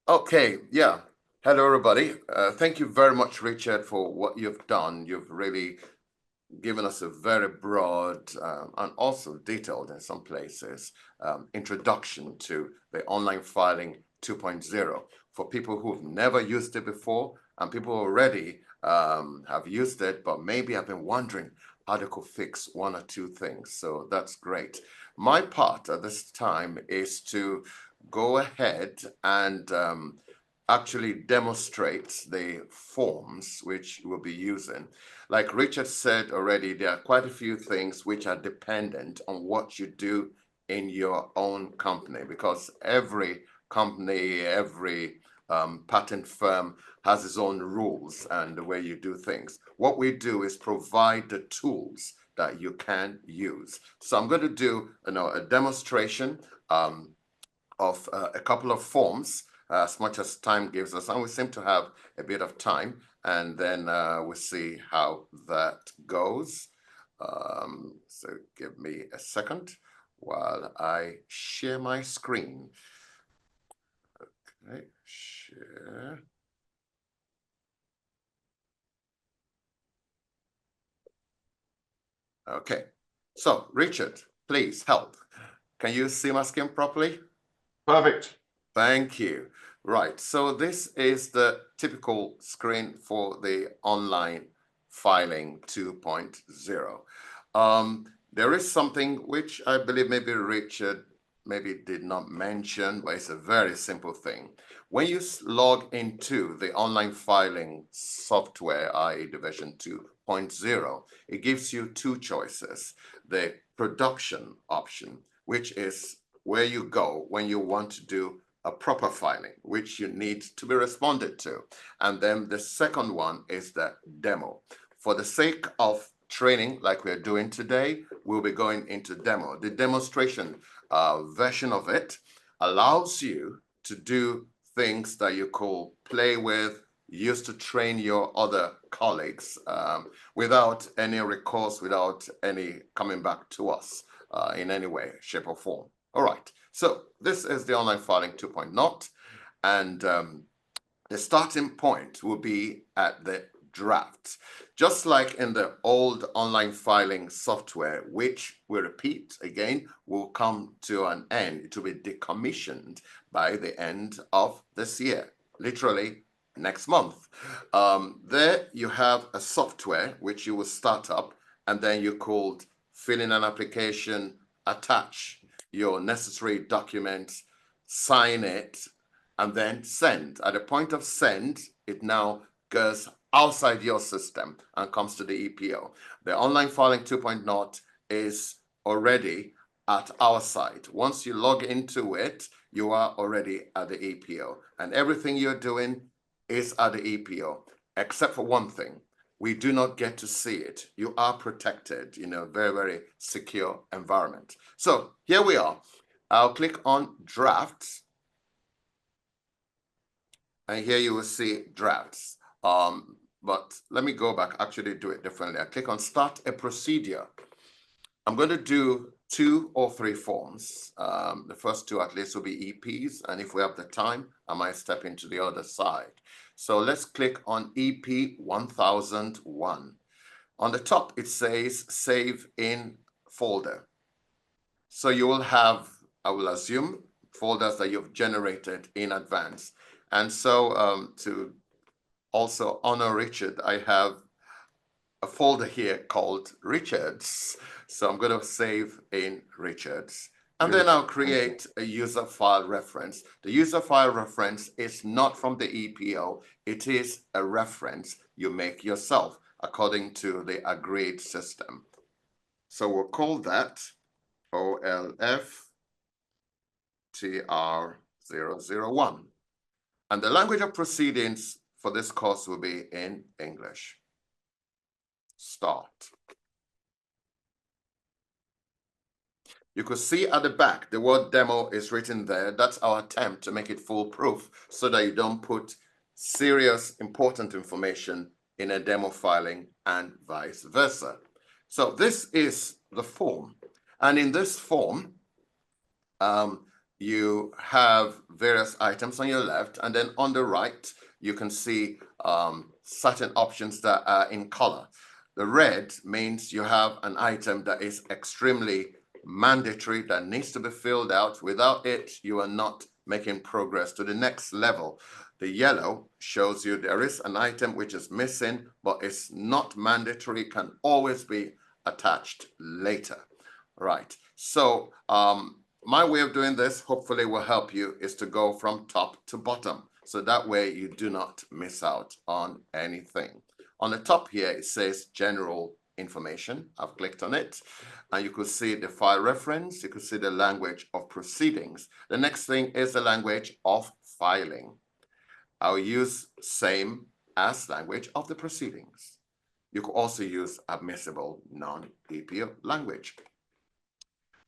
Okay, yeah. Hello, everybody. Thank you very much, Richard, for what you've done. You've really given us a very broad and also detailed in some places introduction to the Online Filing 2.0 for people who've never used it before and people who already have used it, but maybe have been wondering how they could fix 1 or 2 things. So that's great. My part at this time is to go ahead and actually demonstrate the forms which we'll be using. Like Richard said already, there are quite a few things which are dependent on what you do in your own company, because every company, every patent firm has its own rules and the way you do things. What we do is provide the tools that you can use. So I'm going to do a demonstration of a couple of forms as much as time gives us, and we seem to have a bit of time, and then we'll see how that goes. So give me a second while I share my screen. Okay, share. Okay, so Richard, please help. Can you see my screen properly? Perfect. Thank you. Right, so this is the typical screen for the Online Filing 2.0. there is something which I believe maybe Richard maybe did not mention, but it's a very simple thing. When you log into the online filing software, i.e. the version 2.0, it gives you two choices. The production option, which is where you go when you want to do a proper filing, which you need to be responded to. And then the second one is the demo. For the sake of training like we're doing today, we'll be going into demo. The demonstration version of it allows you to do things that you could play with, use to train your other colleagues without any recourse, without any coming back to us in any way, shape or form. All right, so this is the online filing 2.0, and the starting point will be at the draft. Just like in the old online filing software, which we repeat again, will come to an end. It will be decommissioned by the end of this year, literally next month. There you have a software which you will start up, and then you could fill in an application, attach your necessary documents, sign it, and then send. At the point of send, it now goes outside your system and comes to the EPO. The online filing 2.0 is already at our site. Once you log into it, you are already at the EPO, and everything you're doing is at the EPO, except for one thing. We do not get to see it. You are protected in a very, very secure environment. So here we are. I'll click on drafts. And here you will see drafts. But let me go back, actually do it differently. I click on start a procedure. I'm going to do 2 or 3 forms. The first 2 at least will be EPs. And if we have the time, I might step into the other side. So let's click on EP 1001. On the top, it says save in folder. So you will have, I will assume, folders that you've generated in advance. And so to also honor Richard, I have a folder here called Richards. So I'm going to save in Richards. And then I'll create a user file reference. The user file reference is not from the EPO. It is a reference you make yourself according to the agreed system. So we'll call that OLF TR001. And the language of proceedings for this course will be in English. Start. You could see at the back, the word demo is written there. That's our attempt to make it foolproof so that you don't put serious, important information in a demo filing and vice versa. So this is the form. And in this form, you have various items on your left, and then on the right, you can see certain options that are in color. The red means you have an item that is extremely mandatory, that needs to be filled out. Without it, you are not making progress to the next level. The yellow shows you there is an item which is missing, but it's not mandatory, can always be attached later. Right. So my way of doing this, hopefully will help you, is to go from top to bottom. So that way you do not miss out on anything. On the top here, it says general information. I've clicked on it, and you could see the file reference. You could see the language of proceedings. The next thing is the language of filing. I'll use same as language of the proceedings. You could also use admissible non-EPO language.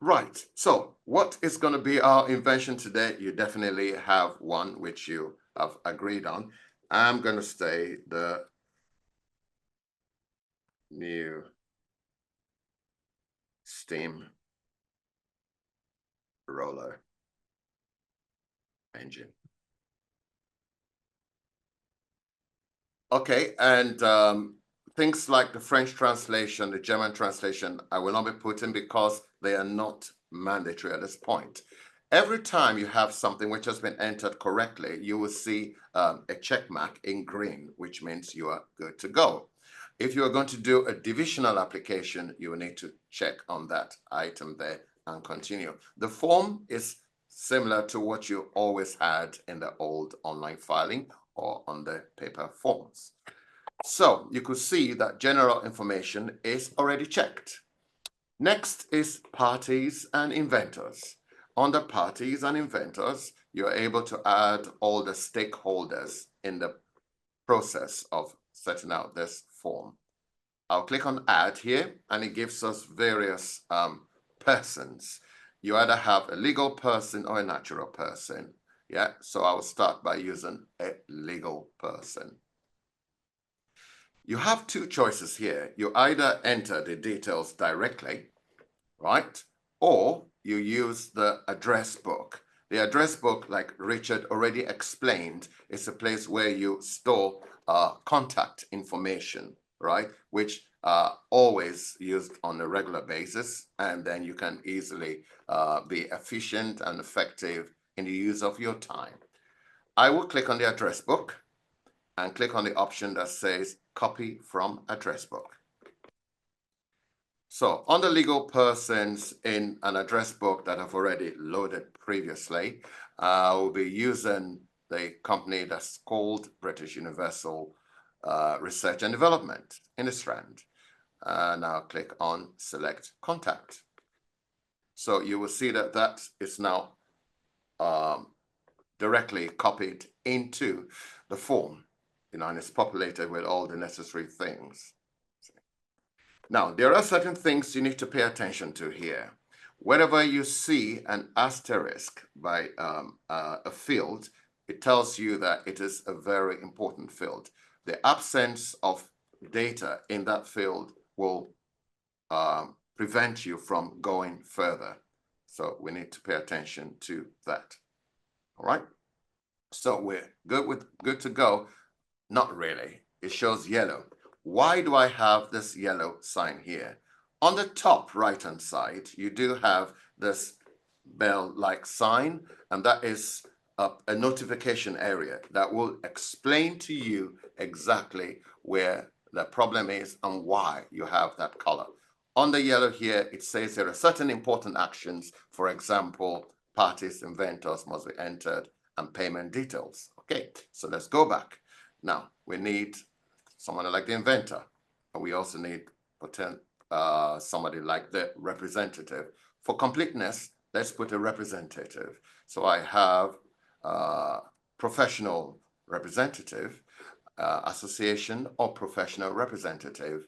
Right, so what is going to be our invention today? You definitely have one which you have agreed on. I'm going to say the new steam roller engine. Okay, and things like the French translation, the German translation, I will not be putting because they are not mandatory at this point. Every time you have something which has been entered correctly, you will see a check mark in green, which means you are good to go. If you are going to do a divisional application, you will need to check on that item there and continue. The form is similar to what you always had in the old online filing or on the paper forms. So you could see that general information is already checked. Next is parties and inventors. Under parties and inventors, you're able to add all the stakeholders in the process of setting out this form. I'll click on add here and it gives us various persons. You either have a legal person or a natural person. Yeah, so I will start by using a legal person. You have two choices here. You either enter the details directly, right? Or you use the address book. The address book, like Richard already explained, is a place where you store contact information, right? Which are always used on a regular basis. And then you can easily be efficient and effective in the use of your time. I will click on the address book and click on the option that says copy from address book. So on the legal persons in an address book that I've already loaded previously, I'll be using the company that's called British Universal Research and Development in the Strand. And I'll click on select contact. So you will see that that is now directly copied into the form, and it's populated with all the necessary things. Now, there are certain things you need to pay attention to here. Whenever you see an asterisk by a field, it tells you that it is a very important field. The absence of data in that field will prevent you from going further. So we need to pay attention to that. All right. So we're good to go. Not really. It shows yellow. Why do I have this yellow sign here? On the top right-hand side, you do have this bell-like sign, and that is a notification area that will explain to you exactly where the problem is and why you have that color. On the yellow here, it says there are certain important actions. For example, parties, inventors must be entered and payment details. Okay, so let's go back. Now, we need someone like the inventor, and we also need somebody like the representative. For completeness, let's put a representative. So I have professional representative, association or professional representative,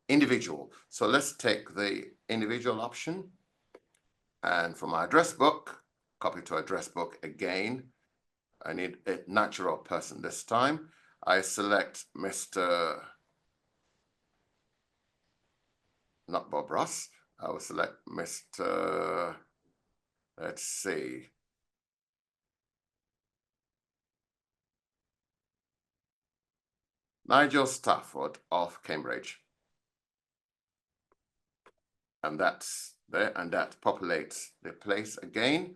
individual. So let's take the individual option, and from my address book, copy to address book again. I need a natural person this time. I select Mr. not Bob Ross. I will select Mr. Let's see. Nigel Stafford of Cambridge. And that's there, and that populates the place again.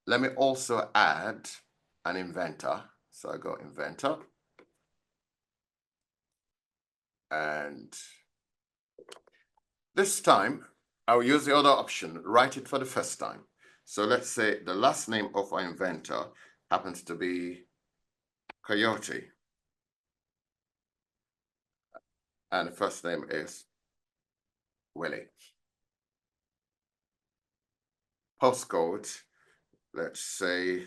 Let me also add an inventor. So I go inventor. And this time, I'll use the other option, write it for the first time. So let's say the last name of our inventor happens to be Coyote. And the first name is Willie. Postcode, let's say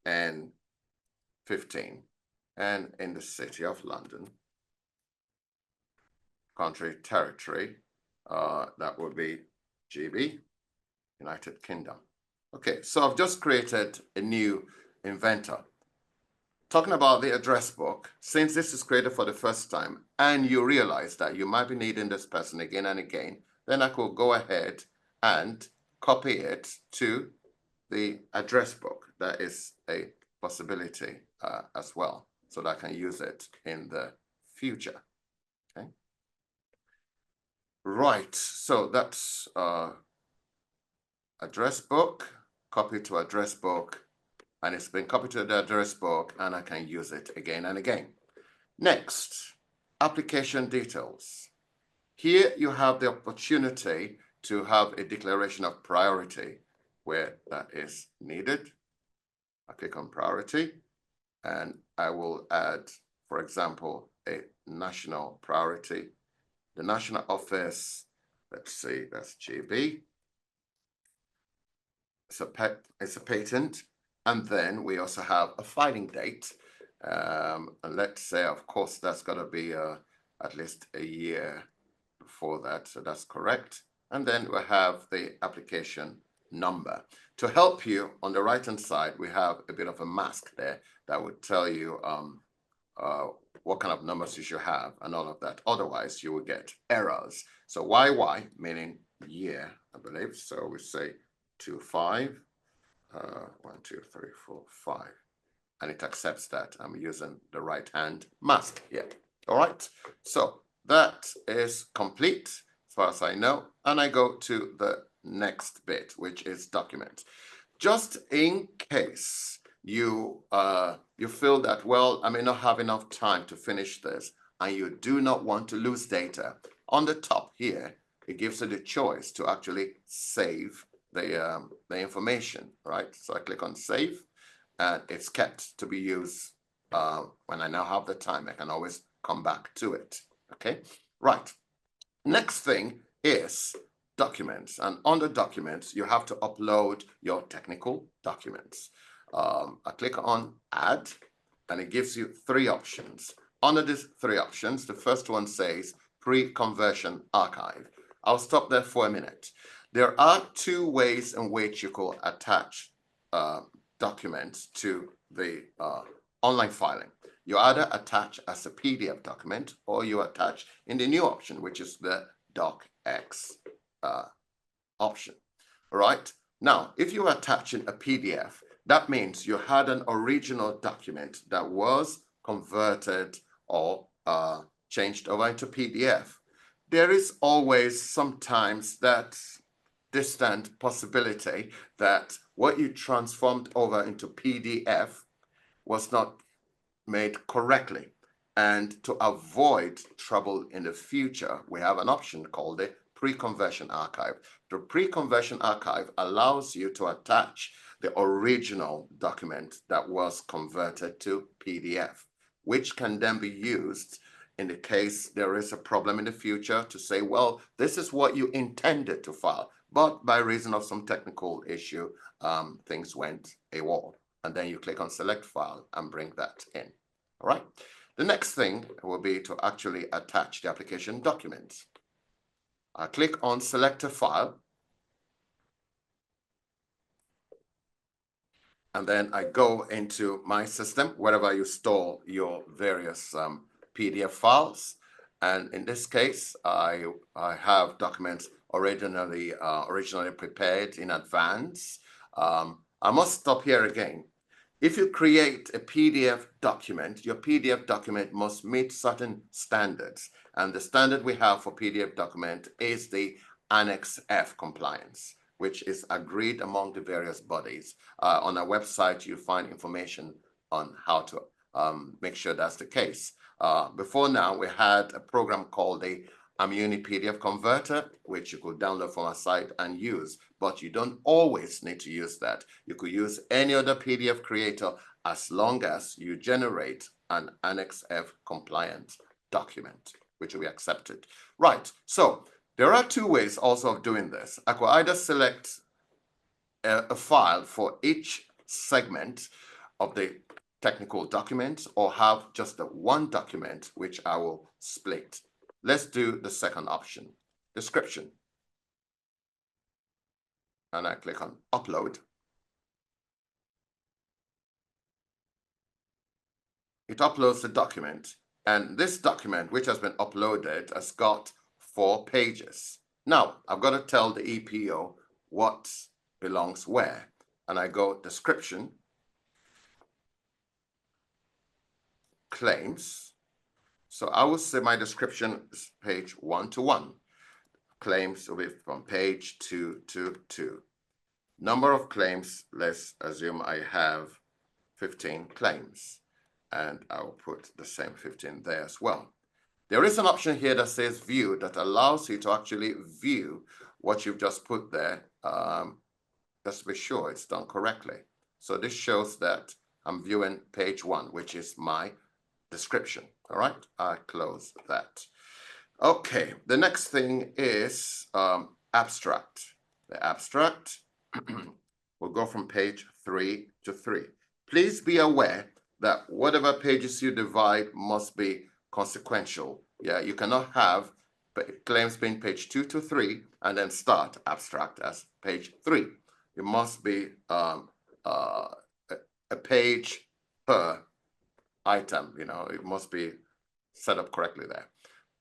N15, and in the city of London. Country, territory, that would be GB, United Kingdom. Okay, so I've just created a new inventor. Talking about the address book, since this is created for the first time and you realize that you might be needing this person again and again, then I could go ahead and copy it to the address book. That is a possibility as well, so that I can use it in the future. Okay. Right, so that's address book, copy to address book, and it's been copied to the address book, and I can use it again and again. Next, application details. Here you have the opportunity to have a declaration of priority where that is needed. I click on priority and I will add, for example, a national priority. The national office, let's see, that's GB. It's a patent. And then we also have a filing date. And let's say, of course, that's got to be at least a year before that. So that's correct. And then we have the application number. To help you, on the right-hand side, we have a bit of a mask there that would tell you what kind of numbers you should have and all of that. Otherwise, you will get errors. So YY, meaning year, I believe. So we say 25, 1, 2, 3, 4, 5. And it accepts that I'm using the right-hand mask here. All right. So that is complete as far as I know. And I go to the next bit, which is document. Just in case you feel that, well, I may not have enough time to finish this, and you do not want to lose data, on the top here, it gives you the choice to actually save the information, right? So I click on save, and it's kept to be used when I now have the time. I can always come back to it, okay? Right, next thing is documents, and on the documents, you have to upload your technical documents. I click on add, and it gives you 3 options. Under these 3 options, the first one says pre-conversion archive. I'll stop there for a minute. There are 2 ways in which you could attach documents to the online filing. You either attach as a PDF document or you attach in the new option, which is the docx option. All right. Now, if you're attaching a PDF, that means you had an original document that was converted or changed over into PDF. There is always sometimes that distant possibility that what you transformed over into PDF was not made correctly. And to avoid trouble in the future, we have an option called the pre-conversion archive. The pre-conversion archive allows you to attach the original document that was converted to PDF, which can then be used in the case there is a problem in the future to say, well, this is what you intended to file, but by reason of some technical issue, things went AWOL. And then you click on select file and bring that in. All right. The next thing will be to actually attach the application documents. I click on select a file. And then I go into my system, wherever you store your various PDF files. And in this case, I have documents originally prepared in advance. I must stop here again. If you create a PDF document, your PDF document must meet certain standards. And the standard we have for PDF document is the Annex F compliance, which is agreed among the various bodies. On our website, you find information on how to make sure that's the case. Before now, we had a program called the Amuni PDF Converter, which you could download from our site and use, but you don't always need to use that. You could use any other PDF creator as long as you generate an Annex F compliant document, which will be accepted. Right, so there are 2 ways also of doing this. I could either select a file for each segment of the technical document or have just the one document, which I will split. Let's do the second option, description. And I click on upload. It uploads the document, and this document, which has been uploaded, has got 4 pages. Now, I've got to tell the EPO what belongs where. And I go description, claims. So I will say my description is page 1 to 1. Claims will be from page 2 to 2. Number of claims, let's assume I have 15 claims. And I'll put the same 15 there as well. There is an option here that says view that allows you to actually view what you've just put there. Just to be sure it's done correctly. So this shows that I'm viewing page 1, which is my description. All right, I close that. Okay, the next thing is abstract. The abstract will go from page 3 to 3. Please be aware that whatever pages you divide must be consequential. Yeah, you cannot have claims being page 2 to 3 and then start abstract as page 3. It must be a page per item, you know, it must be set up correctly there.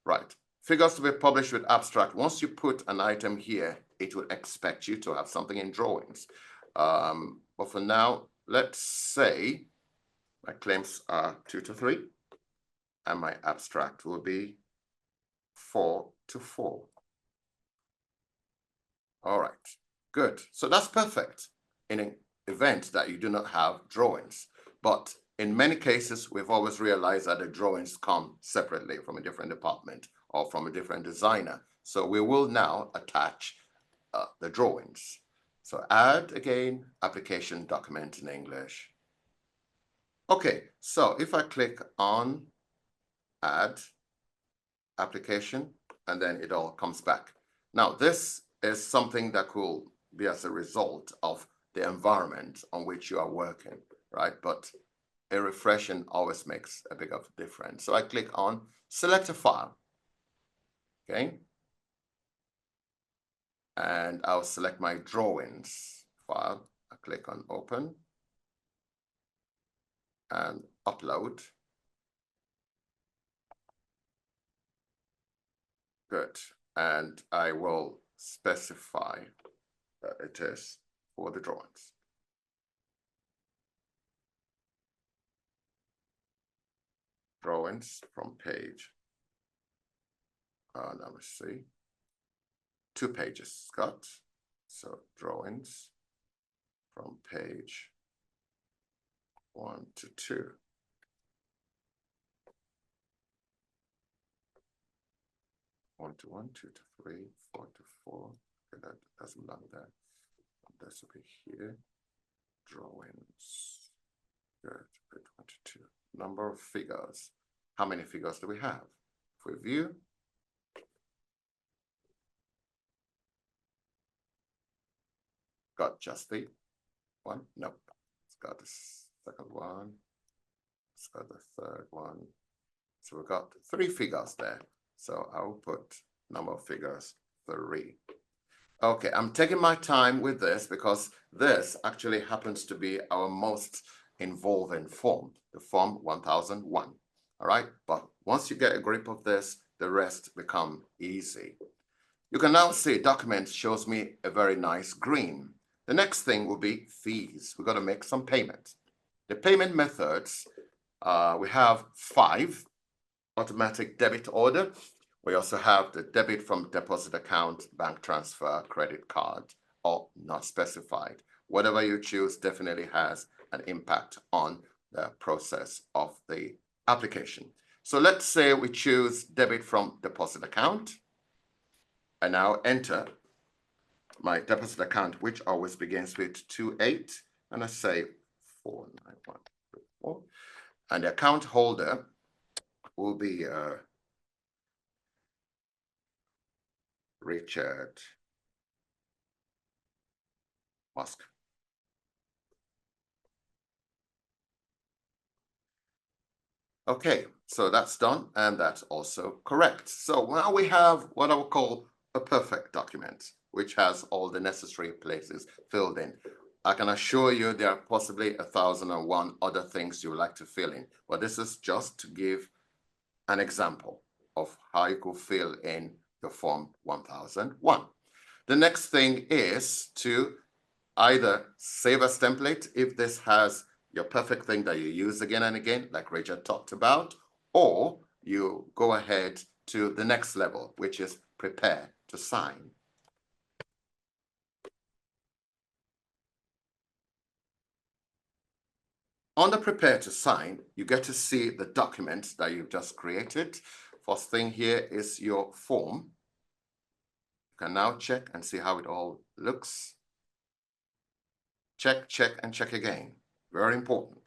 Right, figures to be published with abstract. Once you put an item here, it will expect you to have something in drawings. But for now, let's say my claims are 2 to 3, and my abstract will be 4 to 4. All right, good. So that's perfect in an event that you do not have drawings. But in many cases, we've always realized that the drawings come separately from a different department or from a different designer. So we will now attach the drawings. So add again, application document in English. Okay, so if I click on add application, and then it all comes back. Now, this is something that will be as a result of the environment on which you are working, right? But a refreshing always makes a big of a difference. So I click on select a file, okay? And I'll select my drawings file. I click on open and upload. Good. And I will specify that it is for the drawings. Drawings from page, let me see, 2 pages, Scott. So drawings from page 1 to 2. One to 1, 2 to 3, 4 to 4. Okay, that doesn't belong there. This will be here. Drawings. Good. 1 to 2. Number of figures. How many figures do we have? If we view, got just the one? Nope. It's got the second one. It's got the third one. So we've got 3 figures there. So I'll put number of figures 3. Okay, I'm taking my time with this because this actually happens to be our most involving form, the form 1001. All right, but once you get a grip of this, the rest become easy. You can now see document shows me a very nice green. The next thing will be fees. We're going to make some payments. The payment methods, we have 5. Automatic debit order. We also have the debit from deposit account, bank transfer, credit card, or not specified. Whatever you choose definitely has an impact on the process of the application. So let's say we choose debit from deposit account. I now enter my deposit account, which always begins with 28, and I say 49134. And the account holder will be Richard Musk. Okay, so that's done, and that's also correct. So now we have what I would call a perfect document, which has all the necessary places filled in. I can assure you there are possibly 1,001 other things you would like to fill in, but this is just to give an example of how you could fill in the form 1001. The next thing is to either save as template if this has your perfect thing that you use again and again, like Richard talked about, or you go ahead to the next level, which is prepare to sign. On the prepare to sign, you get to see the documents that you've just created. First thing here is your form. You can now check and see how it all looks. Check, check, and check again. Very important.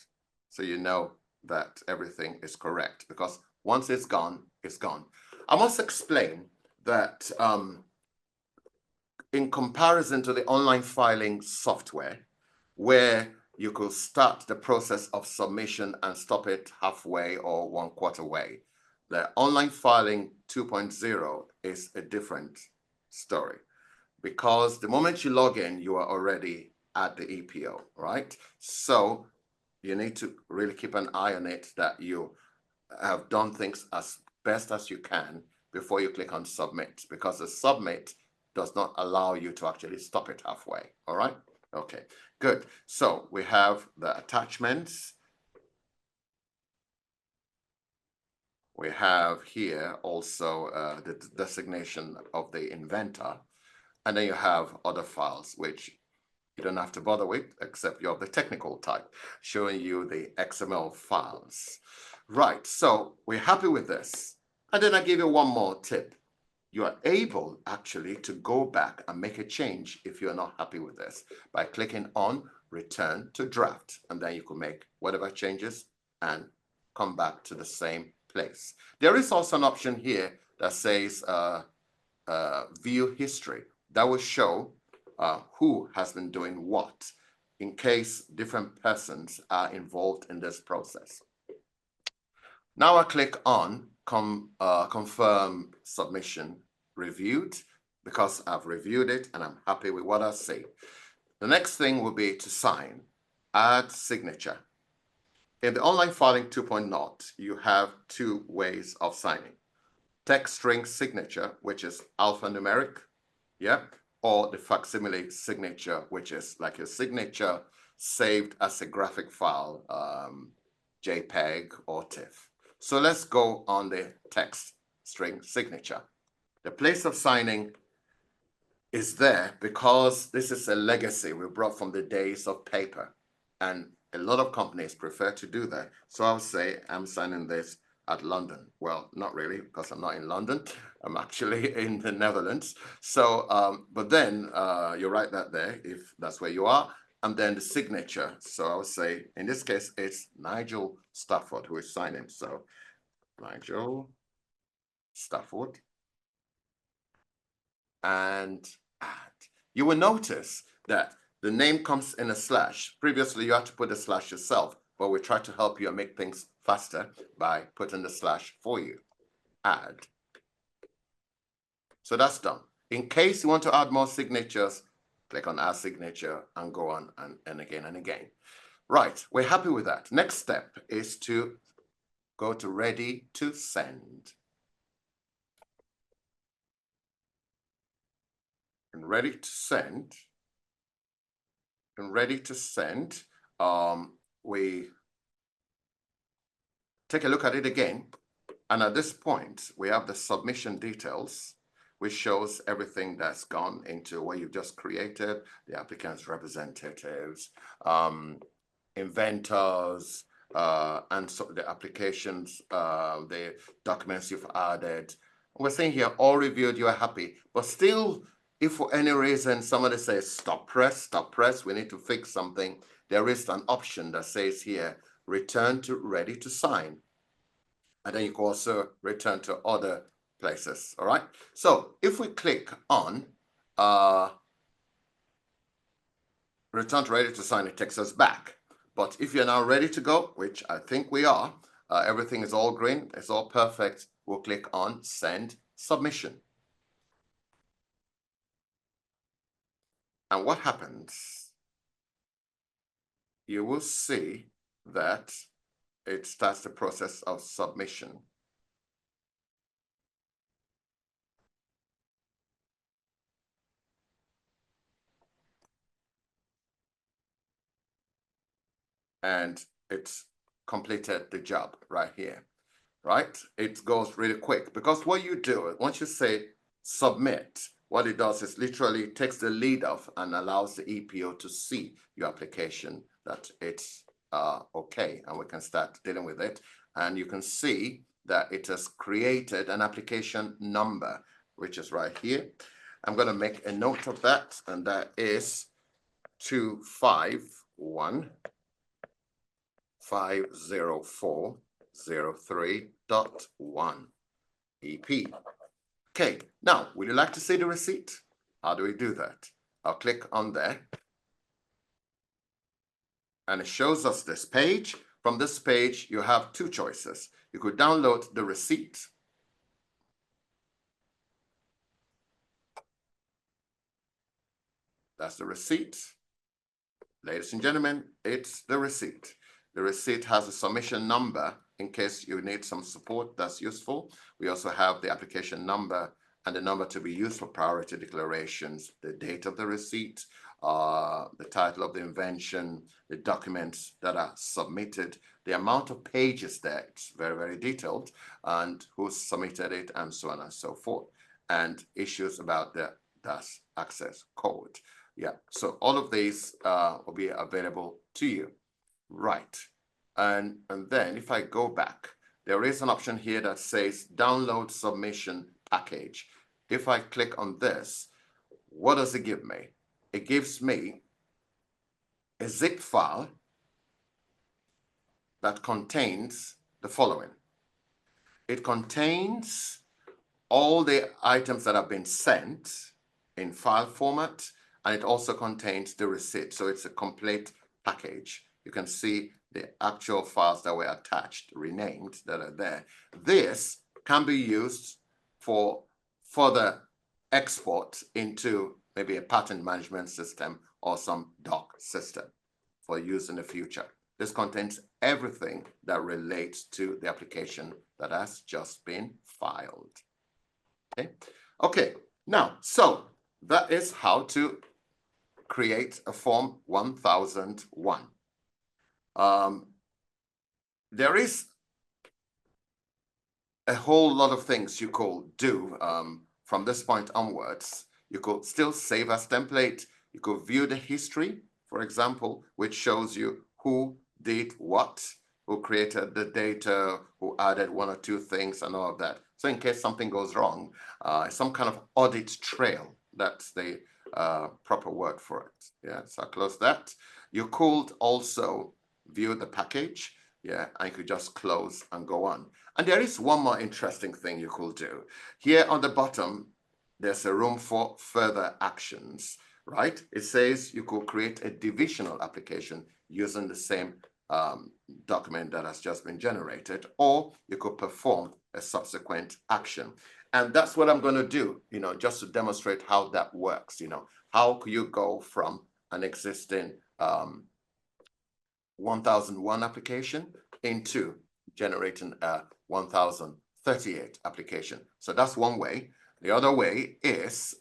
So you know that everything is correct, because once it's gone, it's gone. I must explain that in comparison to the online filing software, where you could start the process of submission and stop it halfway or 1/4 way, the online filing 2.0 is a different story, because the moment you log in, you are already at the EPO, right? So you need to really keep an eye on it, that you have done things as best as you can before you click on submit, because the submit does not allow you to actually stop it halfway. All right. Okay, good. So we have the attachments. We have here also the designation of the inventor. And then you have other files, which you don't have to bother with, except you have the technical type, showing you the XML files. Right, so we're happy with this. And then I give you one more tip. You are able actually to go back and make a change if you're not happy with this by clicking on return to draft. And then you can make whatever changes and come back to the same place. There is also an option here that says view history. That will show who has been doing what, in case different persons are involved in this process. Now I click on confirm submission reviewed, because I've reviewed it and I'm happy with what I see. The next thing will be to sign, add signature. In the online filing 2.0, you have two ways of signing. Text string signature, which is alphanumeric, or the facsimile signature, which is like your signature saved as a graphic file, JPEG or TIFF. So let's go on the text string signature. The place of signing is there because this is a legacy we brought from the days of paper, and a lot of companies prefer to do that. So I'll say I'm signing this at London. Well, not really, because I'm not in London. I'm actually in the Netherlands. So, but then you write that there if that's where you are, and then the signature. So I'll say, in this case, it's Nigel Stafford who is signing. So Nigel Stafford, and add. You will notice that the name comes in a slash. Previously, you had to put a slash yourself, but we try to help you and make things faster by putting the slash for you. Add. So that's done. In case you want to add more signatures, click on add signature and go on and again and again. Right, we're happy with that. Next step is to go to ready to send. And ready to send, we take a look at it again. And at this point, we have the submission details, which shows everything that's gone into what you've just created, the applicant's representatives, inventors, and so the applications, the documents you've added. We're saying here, all reviewed, you are happy. But still, if for any reason somebody says stop press, we need to fix something, there is an option that says here, return to ready to sign. And then you can also return to other places, all right? So if we click on return to ready to sign, it takes us back. But if you're now ready to go, which I think we are, everything is all green, it's all perfect, we'll click on send submission. And what happens? You will see that it starts the process of submission. And it's completed the job right here, right? It goes really quick because what you do, once you say submit, what it does is literally takes the lead off and allows the EPO to see your application, that it's okay, and we can start dealing with it. And you can see that it has created an application number, which is right here. I'm going to make a note of that, and that is 251.504.03.1 EP. Okay, now, would you like to see the receipt? How do we do that? I'll click on there. And it shows us this page. From this page, you have two choices. You could download the receipt. That's the receipt. Ladies and gentlemen, it's the receipt. The receipt has a submission number in case you need some support that's useful. We also have the application number and the number to be used for priority declarations, the date of the receipt, the title of the invention, the documents that are submitted, the amount of pages there, it's very, very detailed, and who submitted it, and so on and so forth, and issues about the DAS access code. Yeah, so all of these will be available to you. Right. And then if I go back, there is an option here that says download submission package. If I click on this, what does it give me? It gives me a zip file that contains the following. It contains all the items that have been sent in file format, and it also contains the receipt. So it's a complete package. You can see the actual files that were attached, renamed, that are there. This can be used for further export into maybe a patent management system or some doc system for use in the future. This contains everything that relates to the application that has just been filed. Okay, now, so that is how to create a Form 1001. There is a whole lot of things you could do from this point onwards. You could still save as template. You could view the history, for example, which shows you who did what, who created the data, who added one or two things and all of that. So in case something goes wrong, some kind of audit trail, that's the proper word for it. Yeah, so I close that. You could also view the package. Yeah, and you could just close and go on. And there is one more interesting thing you could do. Here on the bottom, there's a room for further actions, right? It says you could create a divisional application using the same document that has just been generated, or you could perform a subsequent action. And that's what I'm going to do, just to demonstrate how that works. How could you go from an existing 1001 application into generating a 1038 application. So that's one way. The other way is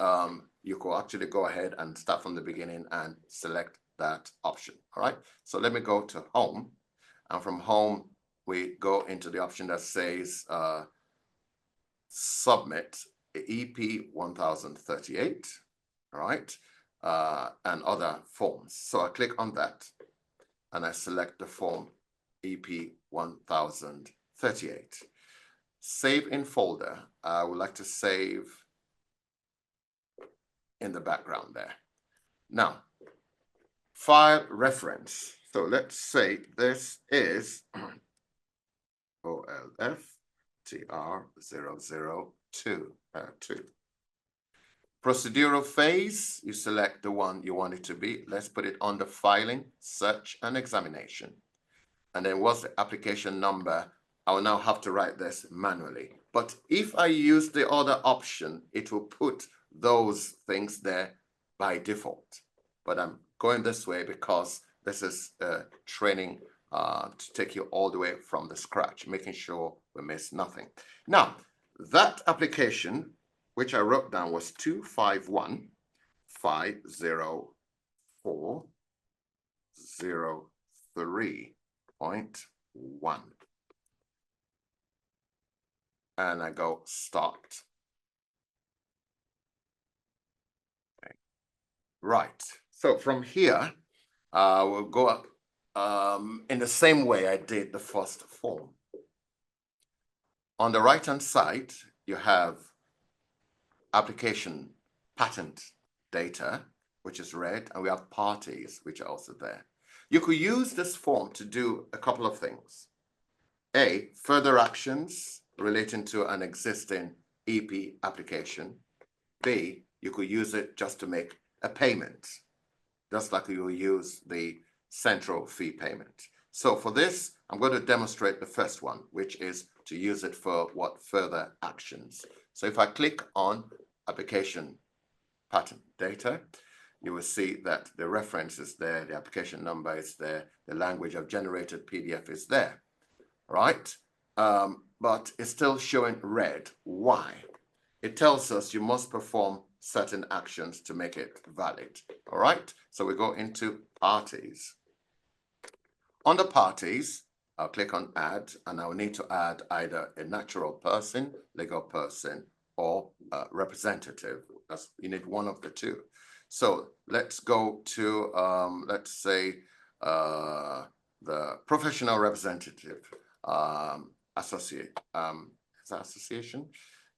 you could actually go ahead and start from the beginning and select that option. All right. So let me go to home, and from home we go into the option that says submit EP 1038. All right. And other forms. So I click on that and I select the form EP 1038. Save in folder. I would like to save in the background there. Now, file reference. So let's say this is OLF TR002. Procedural phase, you select the one you want it to be. Let's put it under filing, search, and examination. And then what's the application number? I will now have to write this manually. But if I use the other option, it will put those things there by default. But I'm going this way because this is training to take you all the way from the scratch, making sure we miss nothing. Now, that application, which I wrote down, was 251.504.03.1. And I go start. Okay. Right. So from here, we'll go up in the same way I did the first form. On the right-hand side, you have application patent data, which is red, and we have parties, which are also there. You could use this form to do a couple of things. A, further actions relating to an existing EP application. B, you could use it just to make a payment, just like you will use the central fee payment. So for this, I'm going to demonstrate the first one, which is to use it for what further actions. So if I click on application patent data, you will see that the reference is there, the application number is there, the language of generated PDF is there, right? But it's still showing red. Why? It tells us you must perform certain actions to make it valid, all right? So we go into parties. Under parties, I'll click on add, and I'll need to add either a natural person, legal person, or representative. You need one of the two. So let's go to, let's say, the professional representative associate. Is that association?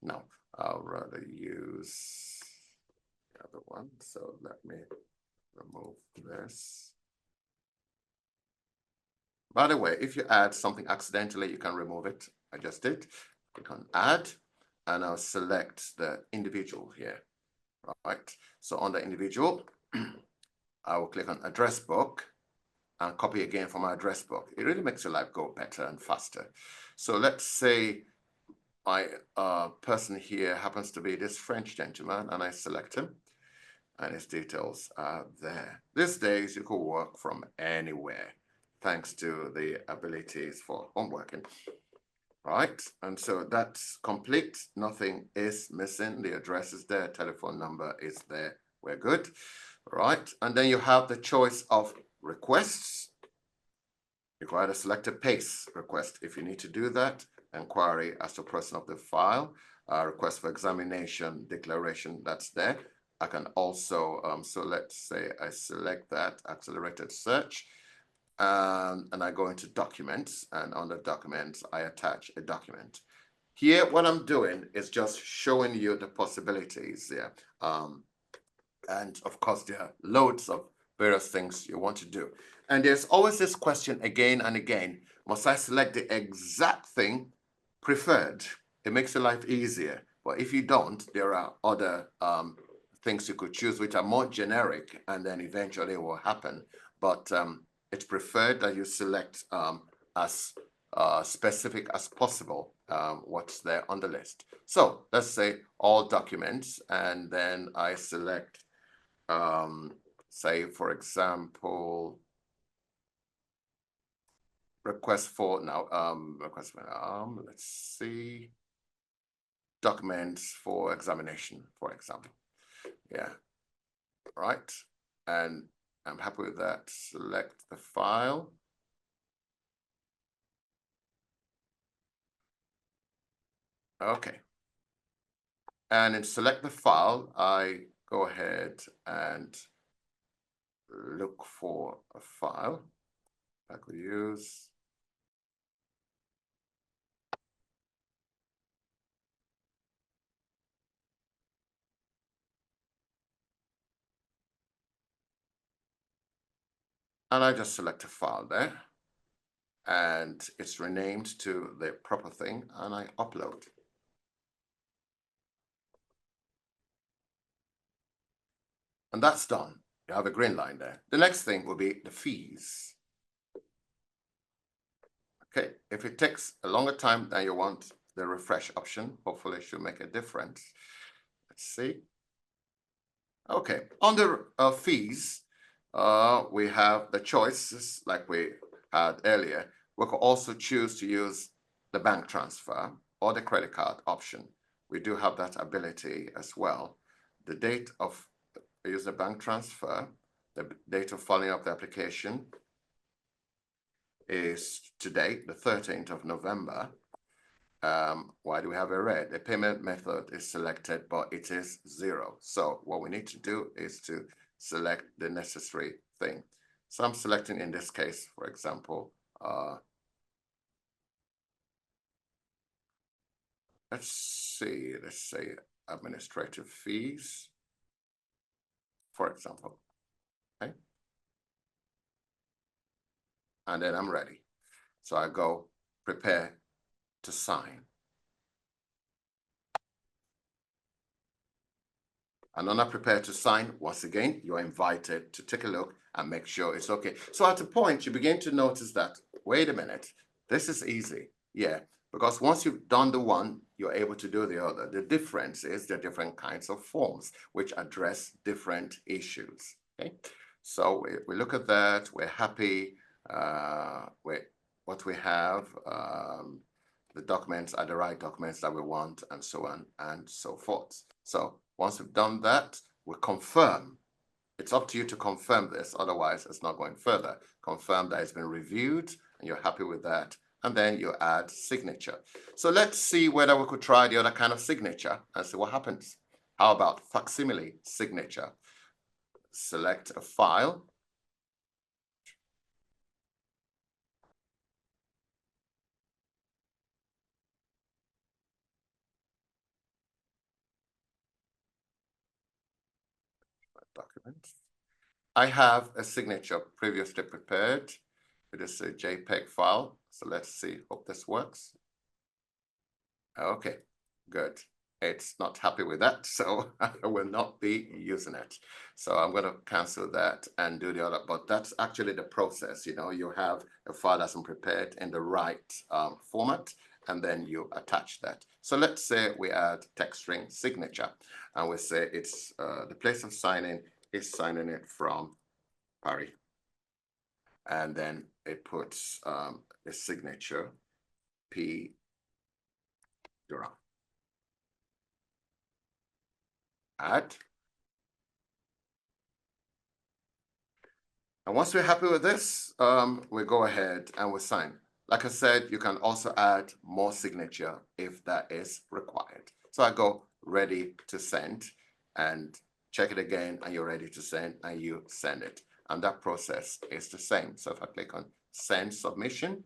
No, I'll rather use the other one. So let me remove this. By the way, if you add something accidentally, you can remove it. I just did. Click on add, and I'll select the individual here. Right. So on the individual, I will click on address book and copy again from my address book. It really makes your life go better and faster. So let's say my person here happens to be this French gentleman, and I select him, and his details are there. These days, you could work from anywhere, thanks to the abilities for home working. Right, and so that's complete. Nothing is missing. The address is there, telephone number is there. We're good. Right, and then you have the choice of requests. You can either select a PACE request if you need to do that, inquiry as to person of the file, request for examination, declaration, that's there. I can also, so let's say I select that accelerated search. And I go into documents, and under documents, I attach a document. Here, what I'm doing is just showing you the possibilities there. And of course, there are loads of various things you want to do. And there's always this question again and again, must I select the exact thing preferred? It makes your life easier. But if you don't, there are other things you could choose which are more generic, and then eventually it will happen. But it's preferred that you select as specific as possible what's there on the list. So let's say all documents, and then I select, say, for example, request for let's see, documents for examination, for example. Yeah, right. And I'm happy with that. Select the file. Okay. And in select the file, I go ahead and look for a file I could use. And I just select a file there, and it's renamed to the proper thing, and I upload. And that's done. You have a green line there. The next thing will be the fees. Okay, if it takes a longer time than you want, the refresh option hopefully should make a difference. Let's see. Okay, under fees, we have the choices like we had earlier. We could also choose to use the bank transfer or the credit card option. We do have that ability as well. The date of use the bank transfer, the date of filing of the application is today, the 13th of November. Why do we have a red? The payment method is selected, but it is 0. So what we need to do is to select the necessary thing. So I'm selecting in this case, for example, let's say administrative fees, for example, okay? And then I'm ready. So I go prepare to sign. And when I prepare to sign, once again, you're invited to take a look and make sure it's okay. So at a point, you begin to notice that, wait a minute, this is easy. Yeah, because once you've done the one, you're able to do the other. The difference is the different kinds of forms which address different issues. Okay, so we look at that, we're happy with what we have. The documents are the right documents that we want, and so on and so forth. So once we've done that, we confirm. It's up to you to confirm this, otherwise it's not going further. Confirm that it's been reviewed and you're happy with that, and then you add signature. So let's see whether we could try the other kind of signature and see what happens. How about facsimile signature? Select a file. Document. I have a signature previously prepared. It is a JPEG file. So let's see, hope this works. Okay, good. It's not happy with that, so I will not be using it. So I'm going to cancel that and do the other, but that's actually the process. You know, you have a file that's been prepared in the right format, and then you attach that. So let's say we add text string signature, and we say it's the place of signing is signing it from Paris. And then it puts a signature, P. Durand. Add. And once we're happy with this, we go ahead and we sign. Like I said, you can also add more signature if that is required. So I go ready to send and check it again, and you're ready to send, and you send it. And that process is the same. So if I click on send submission,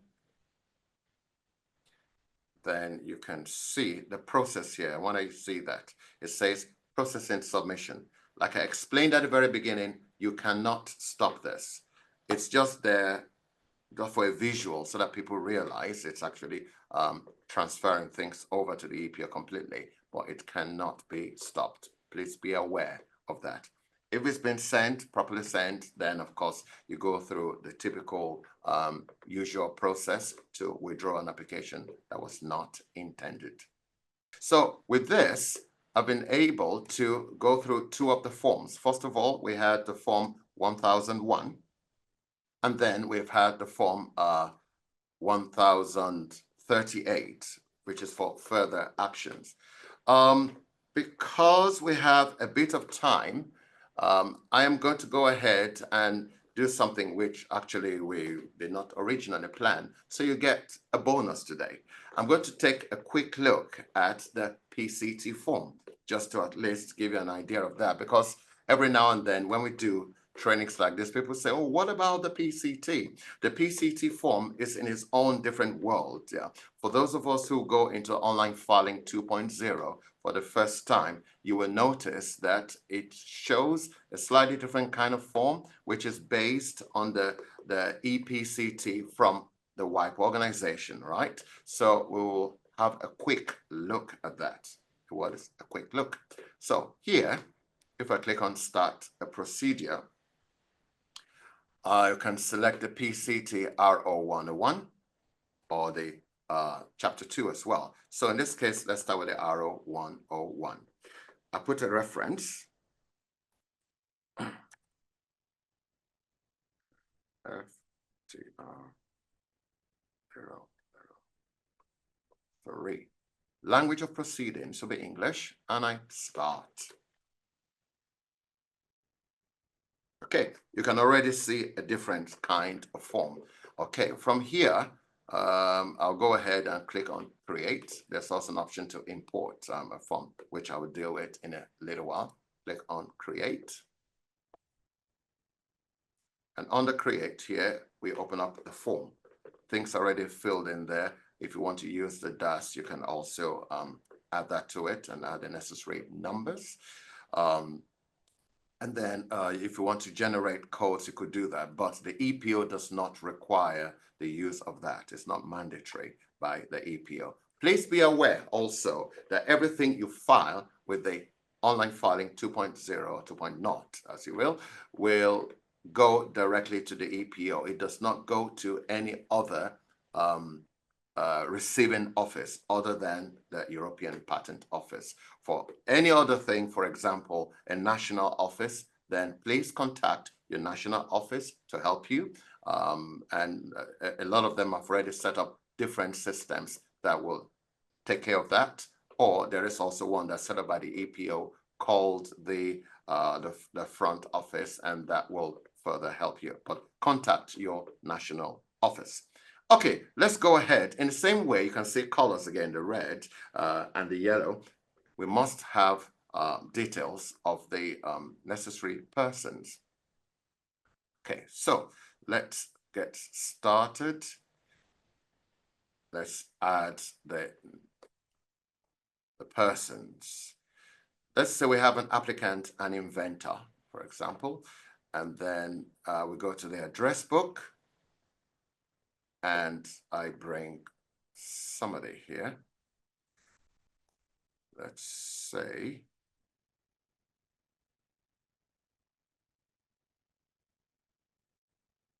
then you can see the process here. I want you to see that. It says processing submission. Like I explained at the very beginning, you cannot stop this. It's just there just for a visual so that people realize it's actually transferring things over to the EPO completely, but it cannot be stopped. Please be aware of that. If it's been sent, properly sent, then of course you go through the typical usual process to withdraw an application that was not intended. So with this, I've been able to go through two of the forms. First of all, we had the form 1001, and then we've had the form 1038, which is for further actions. Because we have a bit of time, I am going to go ahead and do something which actually we did not originally plan. So you get a bonus today. I'm going to take a quick look at the PCT form, just to at least give you an idea of that, because every now and then when we do trainings like this, people say, oh, what about the PCT? The PCT form is in its own different world. Yeah. For those of us who go into online filing 2.0 for the first time, you will notice that it shows a slightly different kind of form, which is based on the EPCT from the WIPO organization, right? So we will have a quick look at that. What is a quick look? So here, if I click on start a procedure, you can select the PCT R0101 or the chapter 2 as well. So in this case, let's start with the R0101. I put a reference. FTR003. Language of proceedings will be English, and I start. Okay, you can already see a different kind of form. Okay, from here, I'll go ahead and click on create. There's also an option to import a form, which I will deal with in a little while. Click on create. And under create here, we open up the form. Things already filled in there. If you want to use the DAS, you can also add that to it and add the necessary numbers. And then if you want to generate codes, you could do that. But the EPO does not require the use of that. It's not mandatory by the EPO. Please be aware also that everything you file with the online filing 2.0 or 2.0, as you will go directly to the EPO. It does not go to any other receiving office other than the European Patent Office. For any other thing, for example, a national office, then please contact your national office to help you. And a lot of them have already set up different systems that will take care of that. Or there is also one that's set up by the EPO called the front office, and that will further help you. But contact your national office. Okay, let's go ahead. In the same way, you can see colors again, the red and the yellow. We must have details of the necessary persons. Okay, so let's get started. Let's add the persons. Let's say we have an applicant, an inventor, for example, and then we go to the address book. And I bring somebody here. Let's say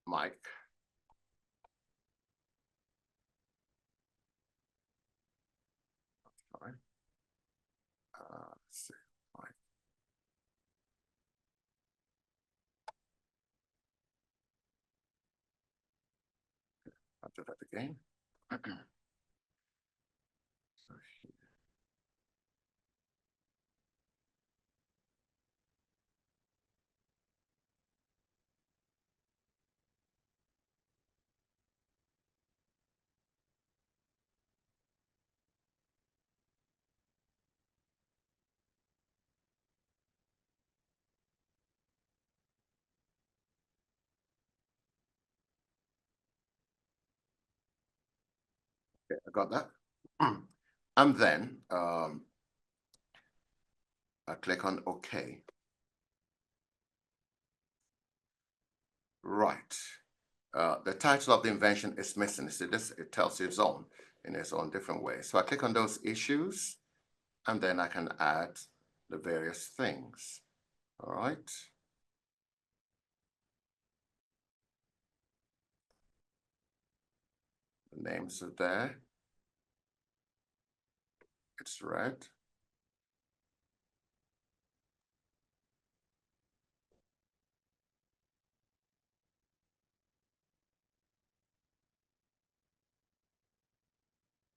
Mike. All right. Let's see, Mike. I'll do that again. Okay, I got that. And then I click on OK. Right. The title of the invention is missing. See this, it tells you its own in its own different way. So I click on those issues, and then I can add the various things. All right. The names are there. It's red.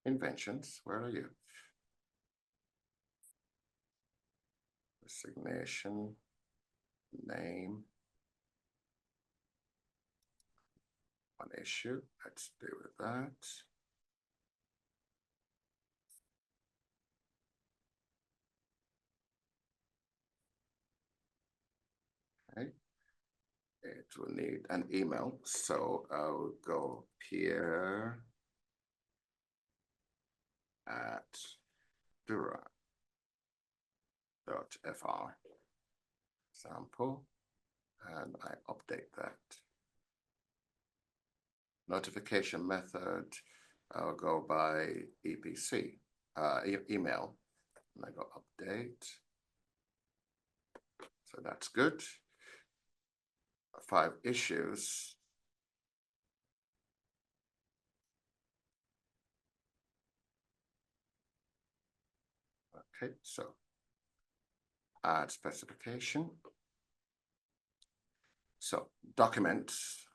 Inventions, where are you? Designation, name, one issue. Let's deal with that. Okay. It will need an email, so I'll go Pierre at dura.fr sample, and I update that. Notification method, I'll go by EPC, email, and I go update. So that's good. 5 issues. Okay, so add specification. So documents,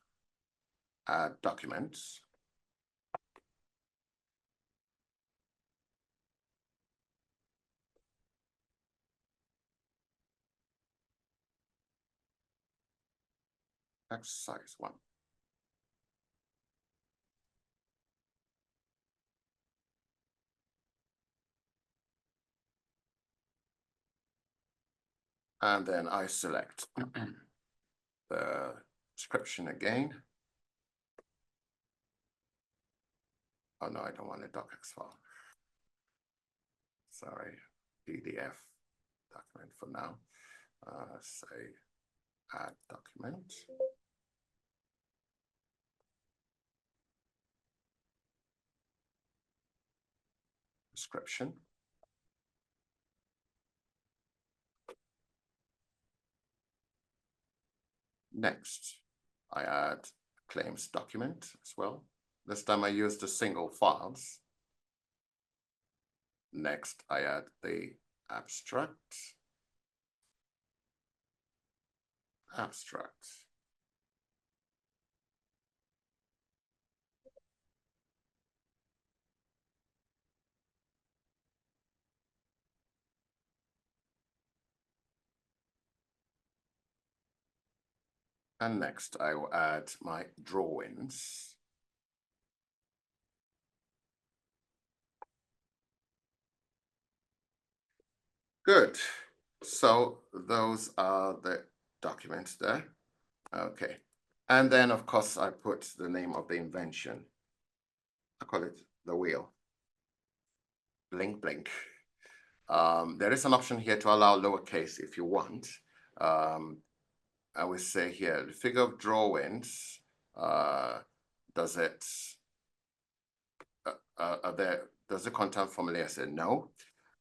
add documents. Exercise 1. And then I select the Description again. Oh no, I don't want a docx file. Sorry, PDF document for now. Say add document. Description. Next, I add claims document as well. This time I use the single files. Next, I add the abstract. And next, I will add my drawings. Good. So those are the documents there. Okay. And then, of course, I put the name of the invention. I call it the wheel. Blink, blink. There is an option here to allow lowercase if you want. I would say here, the figure of drawings, does it contain formula? I said no.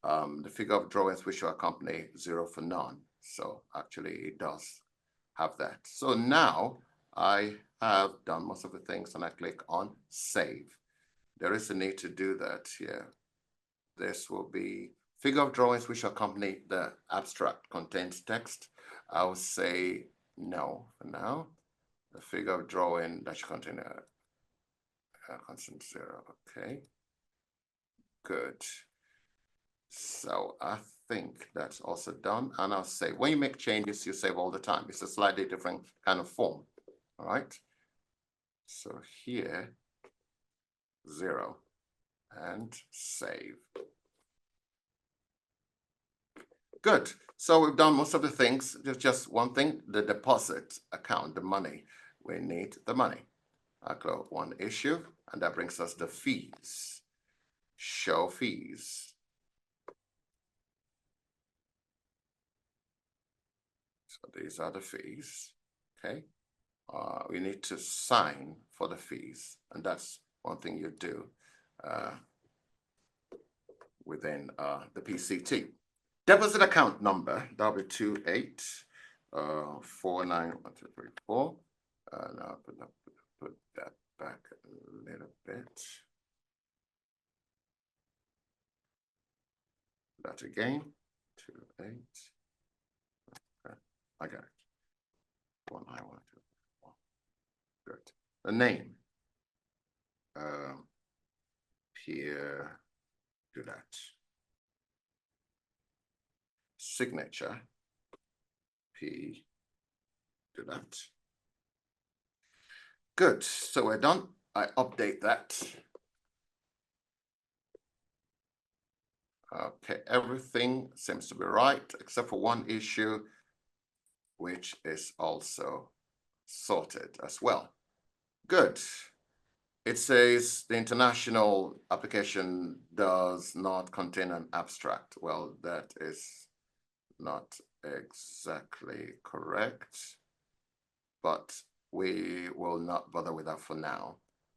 The figure of drawings which will accompany 0 for none. So actually it does have that. So now I have done most of the things and I click on save. There is a need to do that here. This will be figure of drawings which accompany the abstract contains text. I'll say no for now. The figure of drawing that should contain a constant 0. Okay, good. So I think that's also done. And I'll say when you make changes, you save all the time. It's a slightly different kind of form. All right. So here, 0 and save. Good. So we've done most of the things. There's just one thing, the deposit account, the money. We need the money. I close one issue, and that brings us the fees. Show fees. So these are the fees. Okay. We need to sign for the fees, and that's one thing you do within the PCT. Deposit account number, that'll be 28491234. Now put that back a little bit. That again, 28. Okay, I got it. 191234. Good. The name. Pierre, do that. Signature, P, do that. Good, so we're done. I update that. Okay, everything seems to be right, except for one issue, which is also sorted as well. Good. It says the international application does not contain an abstract. Well, that is not exactly correct, but we will not bother with that for now.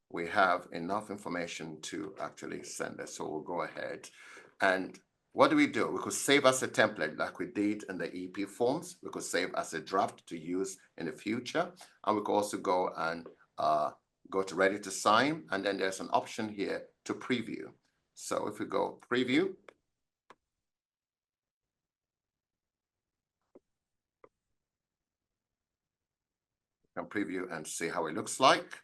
We have enough information to actually send it, so we'll go ahead. And what do? We could save as a template like we did in the EP forms. We could save as a draft to use in the future. And we could also go and go to ready to sign. And then there's an option here to preview. So if we go preview, can preview and see how it looks like.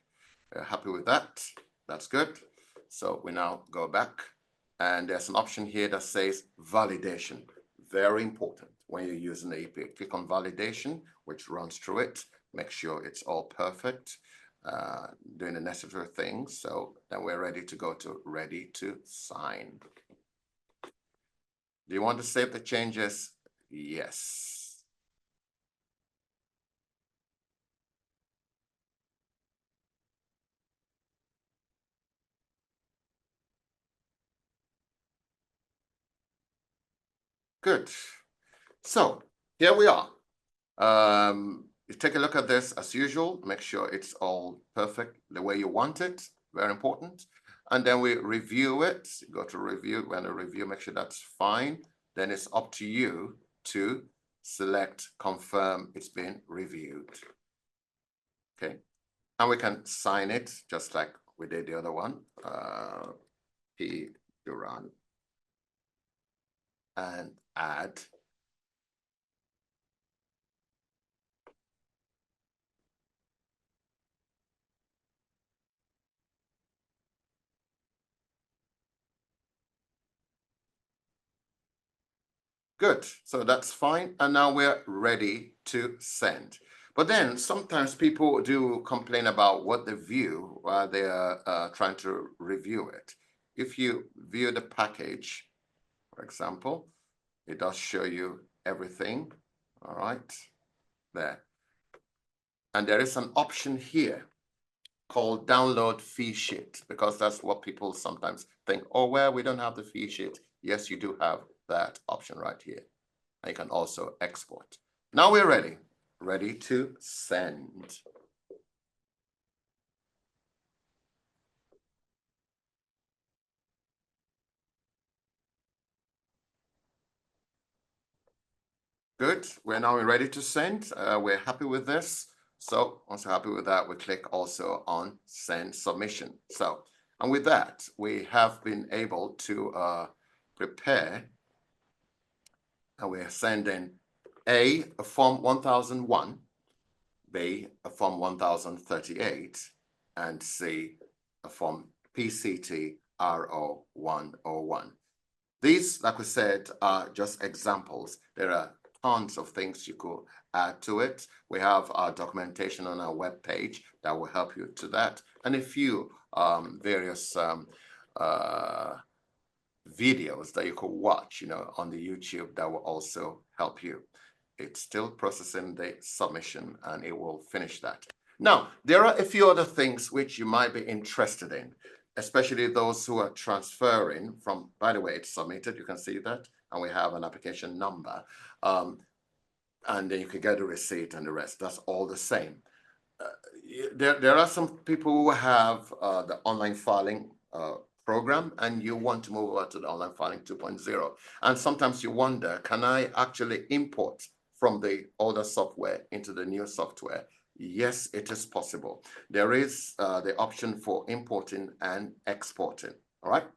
Happy with that? That's good. So we now go back and there's an option here that says validation. Very important when you're using the EP. Click on validation, which runs through it. Make sure it's all perfect, doing the necessary things. So then we're ready to go to ready to sign. Do you want to save the changes? Yes. Good. So here we are. You take a look at this as usual, make sure it's all perfect the way you want it, very important. And then we review it, go to review, when a review, make sure that's fine. Then it's up to you to select confirm it's been reviewed. Okay, and we can sign it just like we did the other one, P. Duran, and add. Good, so that's fine. And now we're ready to send. But then sometimes people do complain about what they view while they are trying to review it. If you view the package, for example, it does show you everything, all right, there. And there is an option here called download fee sheet, because that's what people sometimes think, oh, well, we don't have the fee sheet. Yes, you do have that option right here. I can also export. Now we're ready to send. Good, we're now ready to send. We're happy with this. So once we're happy with that, we click also on send submission. So, and with that, we have been able to prepare, and we're sending A, form 1001, B, form 1038, and C, form PCT RO101. These, like we said, are just examples. There are tons of things you could add to it. We have our documentation on our webpage that will help you to that, and a few various videos that you could watch, on the YouTube that will also help you. It's still processing the submission, and it will finish that. Now, there are a few other things which you might be interested in, especially those who are transferring from, by the way, it's submitted, you can see that, and we have an application number, and then you can get a receipt and the rest. That's all the same. There are some people who have the online filing program, and you want to move over to the online filing 2.0. And sometimes you wonder, can I actually import from the older software into the new software? Yes, it is possible. There is the option for importing and exporting, all right?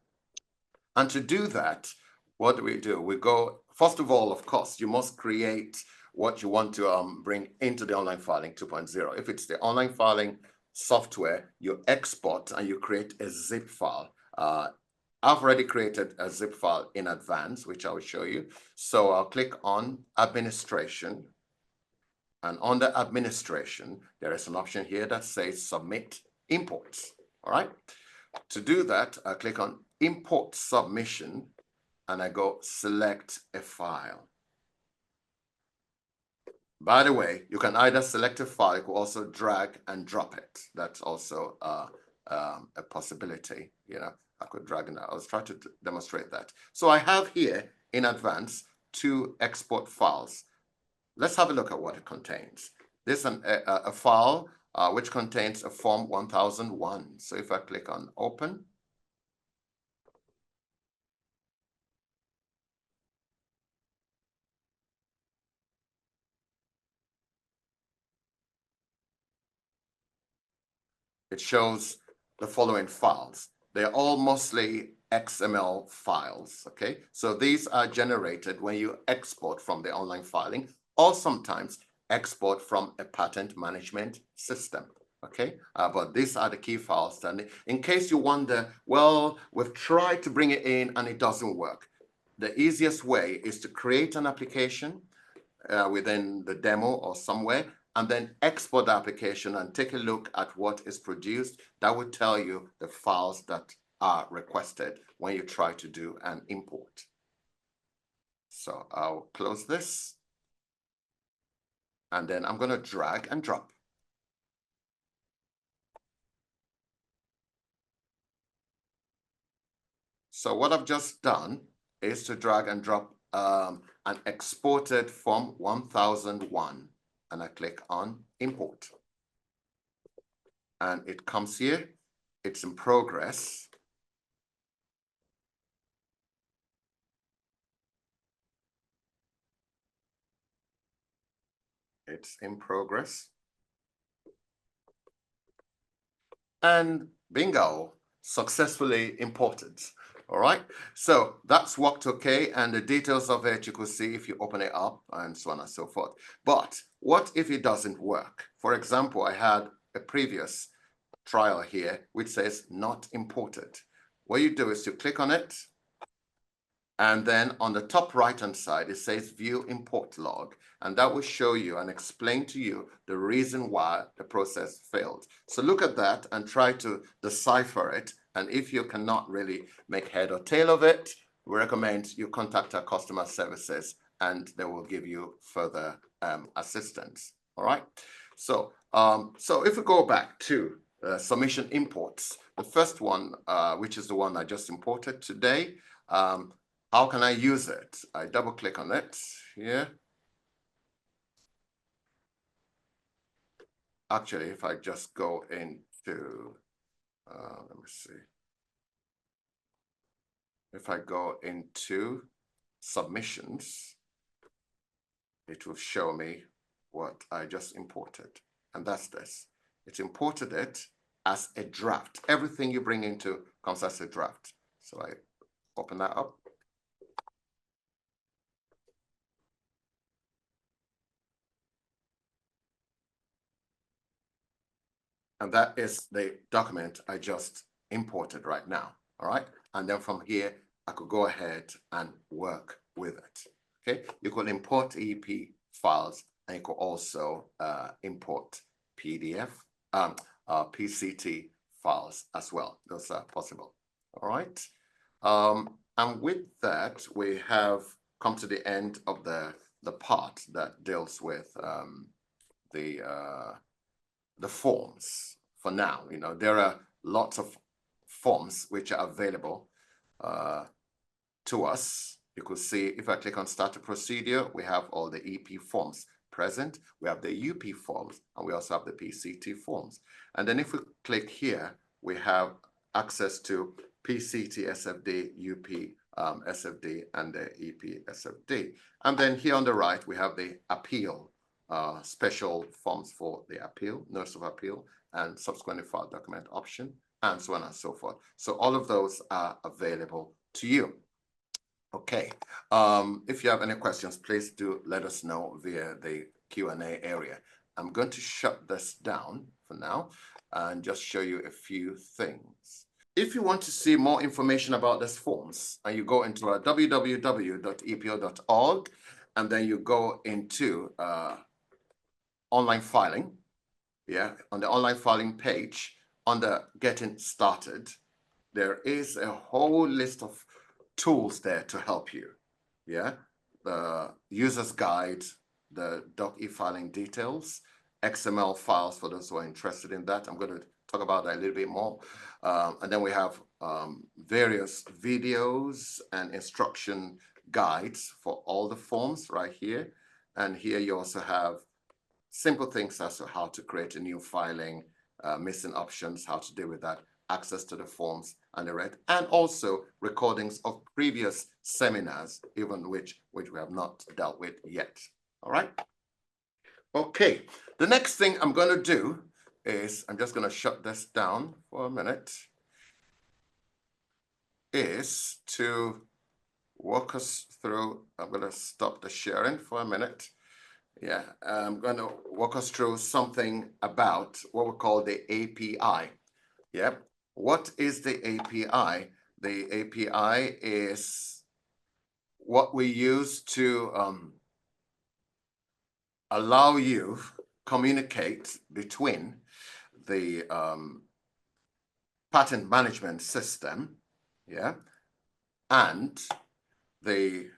And to do that, what do? We go, first of all, of course, you must create what you want to bring into the online filing 2.0. If it's the online filing software, you export and you create a zip file. I've already created a zip file in advance, which I will show you. So I'll click on administration. And under administration, there is an option here that says submit imports. All right. To do that, I click on import submission and I go select a file. By the way, you can either select a file, you can also drag and drop it. That's also a possibility. I could drag and I was trying to demonstrate that. So I have here in advance 2 export files. Let's have a look at what it contains. This is a file which contains a form 1001. So if I click on open, it shows the following files. They're all mostly XML files, okay? So these are generated when you export from the online filing, or sometimes export from a patent management system, okay? But these are the key files. And in case you wonder, well, we've tried to bring it in and it doesn't work. The easiest way is to create an application within the demo or somewhere, and then export the application and take a look at what is produced. That will tell you the files that are requested when you try to do an import. So I'll close this. And then I'm going to drag and drop. So what I've just done is to drag and drop an exported form 1001, and I click on import. And it comes here, it's in progress. It's in progress. And bingo, successfully imported. All right, so that's worked okay, and the details of it you could see if you open it up and so on and so forth. But what if it doesn't work? For example, I had a previous trial here which says not imported. What you do is you click on it, and then on the top right hand side it says view import log, and that will show you and explain to you the reason why the process failed. So look at that and try to decipher it, and if you cannot really make head or tail of it, we recommend you contact our customer services and they will give you further assistance. All right, so so if we go back to submission imports, the first one, which is the one I just imported today, how can I use it? I double click on it here. Actually, if I just go into, let me see. If I go into submissions, it will show me what I just imported. And that's this. It's imported it as a draft. Everything you bring into comes as a draft. So I open that up. And that is the document I just imported right now. All right. And then from here, I could go ahead and work with it. Okay. You could import EP files, and you could also import PDF, PCT files as well. Those are possible. All right. And with that, we have come to the end of the part that deals with the forms for now. You know, there are lots of forms which are available to us. You could see if I click on start a procedure, we have all the EP forms present. We have the UP forms, and we also have the PCT forms. And then if we click here, we have access to PCT SFD, UP SFD, and the EP SFD. And then here on the right, we have the appeal, special forms for the appeal, notice of appeal, and subsequently filed document option, and so on and so forth. So all of those are available to you. Okay, if you have any questions, please do let us know via the Q&A area. I'm going to shut this down for now and just show you a few things. If you want to see more information about these forms, and you go into www.epo.org, and then you go into online filing, on the online filing page, under getting started, there is a whole list of tools there to help you. The user's guide, the doc e-filing details, XML files for those who are interested in that. I'm going to talk about that a little bit more. And then we have various videos and instruction guides for all the forms right here. And here you also have simple things as to how to create a new filing, missing options, how to deal with that, access to the forms and the rest, and also recordings of previous seminars, even which we have not dealt with yet. All right. Okay. The next thing I'm going to do is, I'm just going to shut this down for a minute, is to walk us through. I'm going to stop the sharing for a minute. I'm going to walk us through something about what we call the API. What is the API? The API is what we use to allow you communicate between the patent management system, and the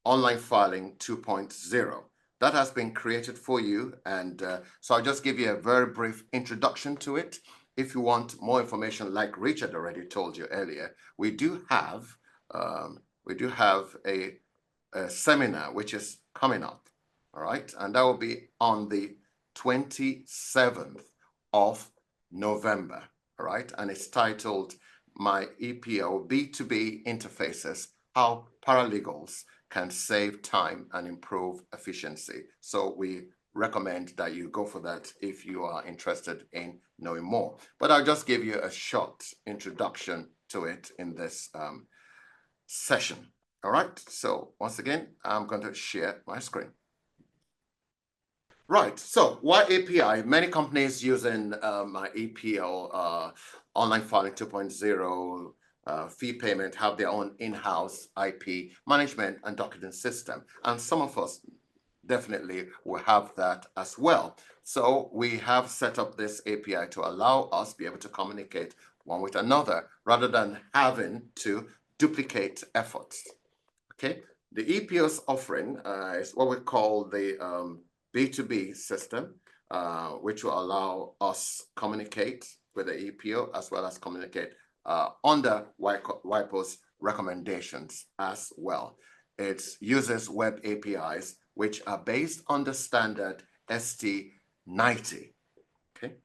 online filing 2.0. That has been created for you, and so I'll just give you a very brief introduction to it. If you want more information, like Richard already told you earlier, we do have a a seminar which is coming up, all right? And that will be on the 27th of November, all right? And it's titled My EPO B2B Interfaces, How Paralegals Can Save Time and Improve Efficiency. So we recommend that you go for that if you are interested in knowing more. But I'll just give you a short introduction to it in this session. All right, so once again, I'm going to share my screen. Right, so why API? Many companies using my EPO, Online Filing 2.0, fee payment, have their own in-house IP management and docketing system. And some of us definitely will have that as well. So we have set up this API to allow us to be able to communicate one with another rather than having to duplicate efforts. Okay, the EPO's offering is what we call the B2B system, which will allow us communicate with the EPO as well as communicate under WIPO's recommendations as well. It uses web APIs, which are based on the standard ST90. Okay.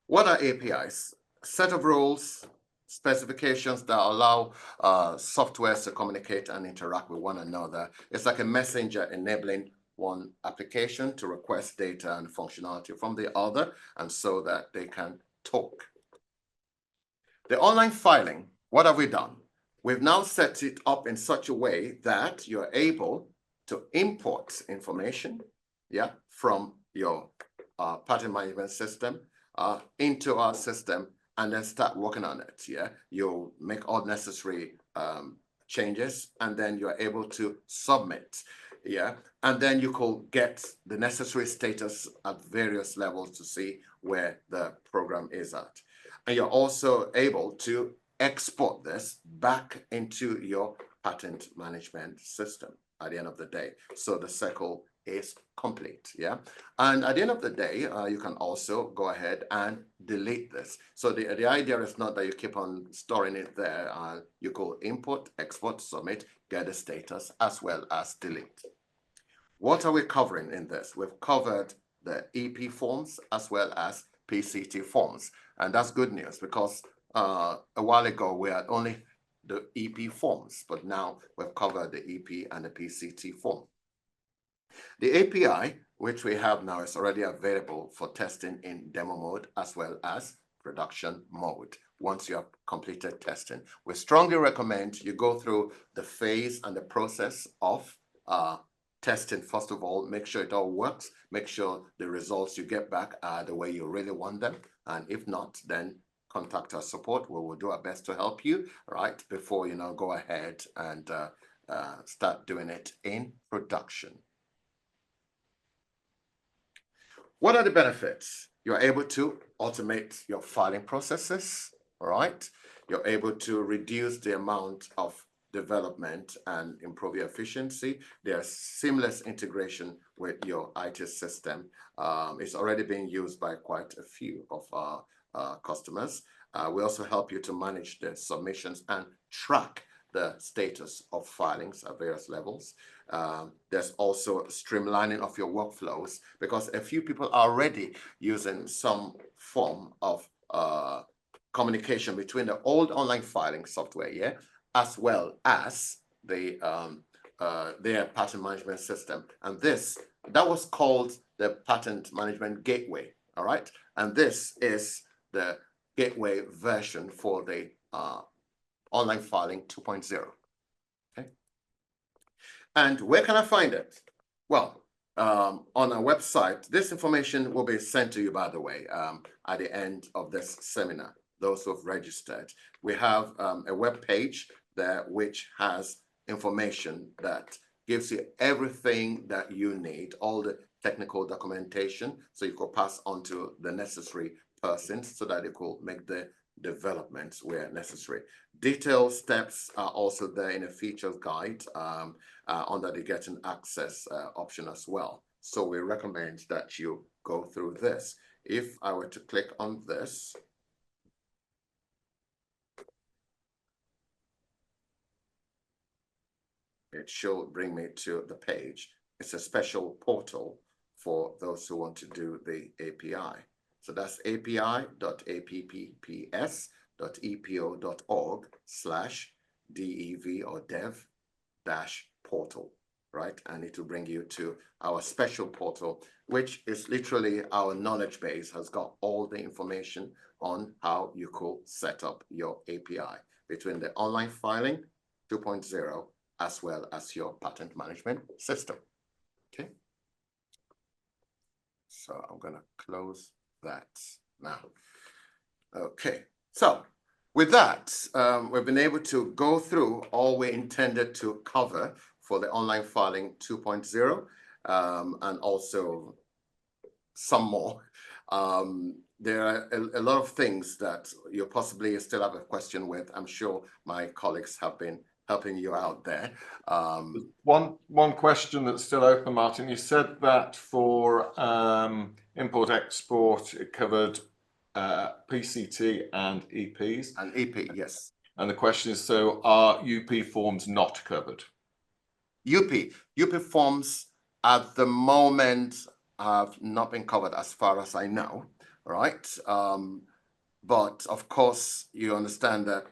What are APIs? Set of rules, specifications that allow softwares to communicate and interact with one another. It's like a messenger enabling one application to request data and functionality from the other, and so that they can talk. The online filing, what have we done? We've now set it up in such a way that you're able to import information, from your patent management system into our system, and then start working on it. You'll make all necessary changes, and then you're able to submit. And then you could get the necessary status at various levels to see where the program is at. And you're also able to export this back into your patent management system at the end of the day. So the cycle is complete. And at the end of the day, you can also go ahead and delete this. So the idea is not that you keep on storing it there. You go import, export, submit, get the status, as well as delete. What are we covering in this? We've covered the EP forms as well as PCT forms. And that's good news, because a while ago we had only the EP forms, but now we've covered the EP and the PCT form. The API, which we have now, is already available for testing in demo mode as well as production mode. Once you have completed testing, we strongly recommend you go through the phase and the process of testing. First of all, make sure it all works. Make sure the results you get back are the way you really want them. And if not, then contact our support. We will do our best to help you, right, before you go ahead and start doing it in production. What are the benefits? You're able to automate your filing processes, all right? You're able to reduce the amount of development and improve your efficiency. There's seamless integration with your IT system. It's already being used by quite a few of our customers. We also help you to manage the submissions and track the status of filings at various levels. There's also streamlining of your workflows, because a few people are already using some form of communication between the old online filing software, as well as the their patent management system. And that was called the Patent Management Gateway, all right? And this is the gateway version for the Online Filing 2.0, okay? And where can I find it? Well, on our website, this information will be sent to you, by the way, at the end of this seminar, those who have registered. We have a web page there which has information that gives you everything that you need, all the technical documentation, so you could pass on to the necessary persons so that they could make the developments where necessary. Detailed steps are also there in a features guide under the getting access option as well. So we recommend that you go through this. If I were to click on this, it should bring me to the page. It's a special portal for those who want to do the API. So that's api.app.epo.org/dev or dev-portal, right? And it will bring you to our special portal, which is literally our knowledge base, has got all the information on how you could set up your API between the online filing 2.0 as well as your patent management system. Okay. So I'm going to close that now. Okay. So with that, we've been able to go through all we intended to cover for the online filing 2.0, and also some more. There are a lot of things that you possibly still have a question with. I'm sure my colleagues have been helping you out there. One question that's still open, Martin. You said that for import-export, it covered PCT and EPs. And EP, yes. And the question is, so are UP forms not covered? UP forms at the moment have not been covered as far as I know, right? But of course, you understand that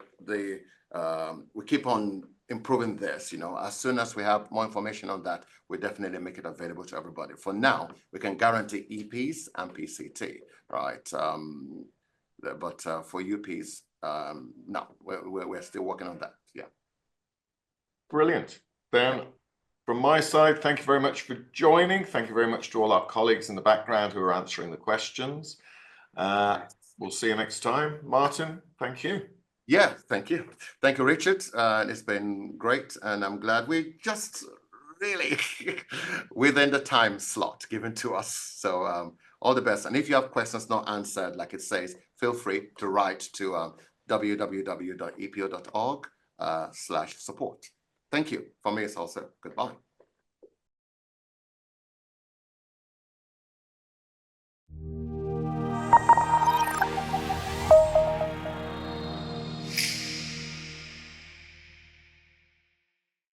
we keep on improving this, as soon as we have more information on that, we definitely make it available to everybody. For now, we can guarantee EPs and PCT, right? But for UPs, no, we're still working on that, yeah. Brilliant. Then from my side, thank you very much for joining. Thank you very much to all our colleagues in the background who are answering the questions. We'll see you next time. Martin, thank you. Yeah, thank you. Thank you, Richard. It's been great, and I'm glad we just really within the time slot given to us. So all the best. And if you have questions not answered, like it says, feel free to write to www.epo.org/support. Thank you. For me, it's also goodbye.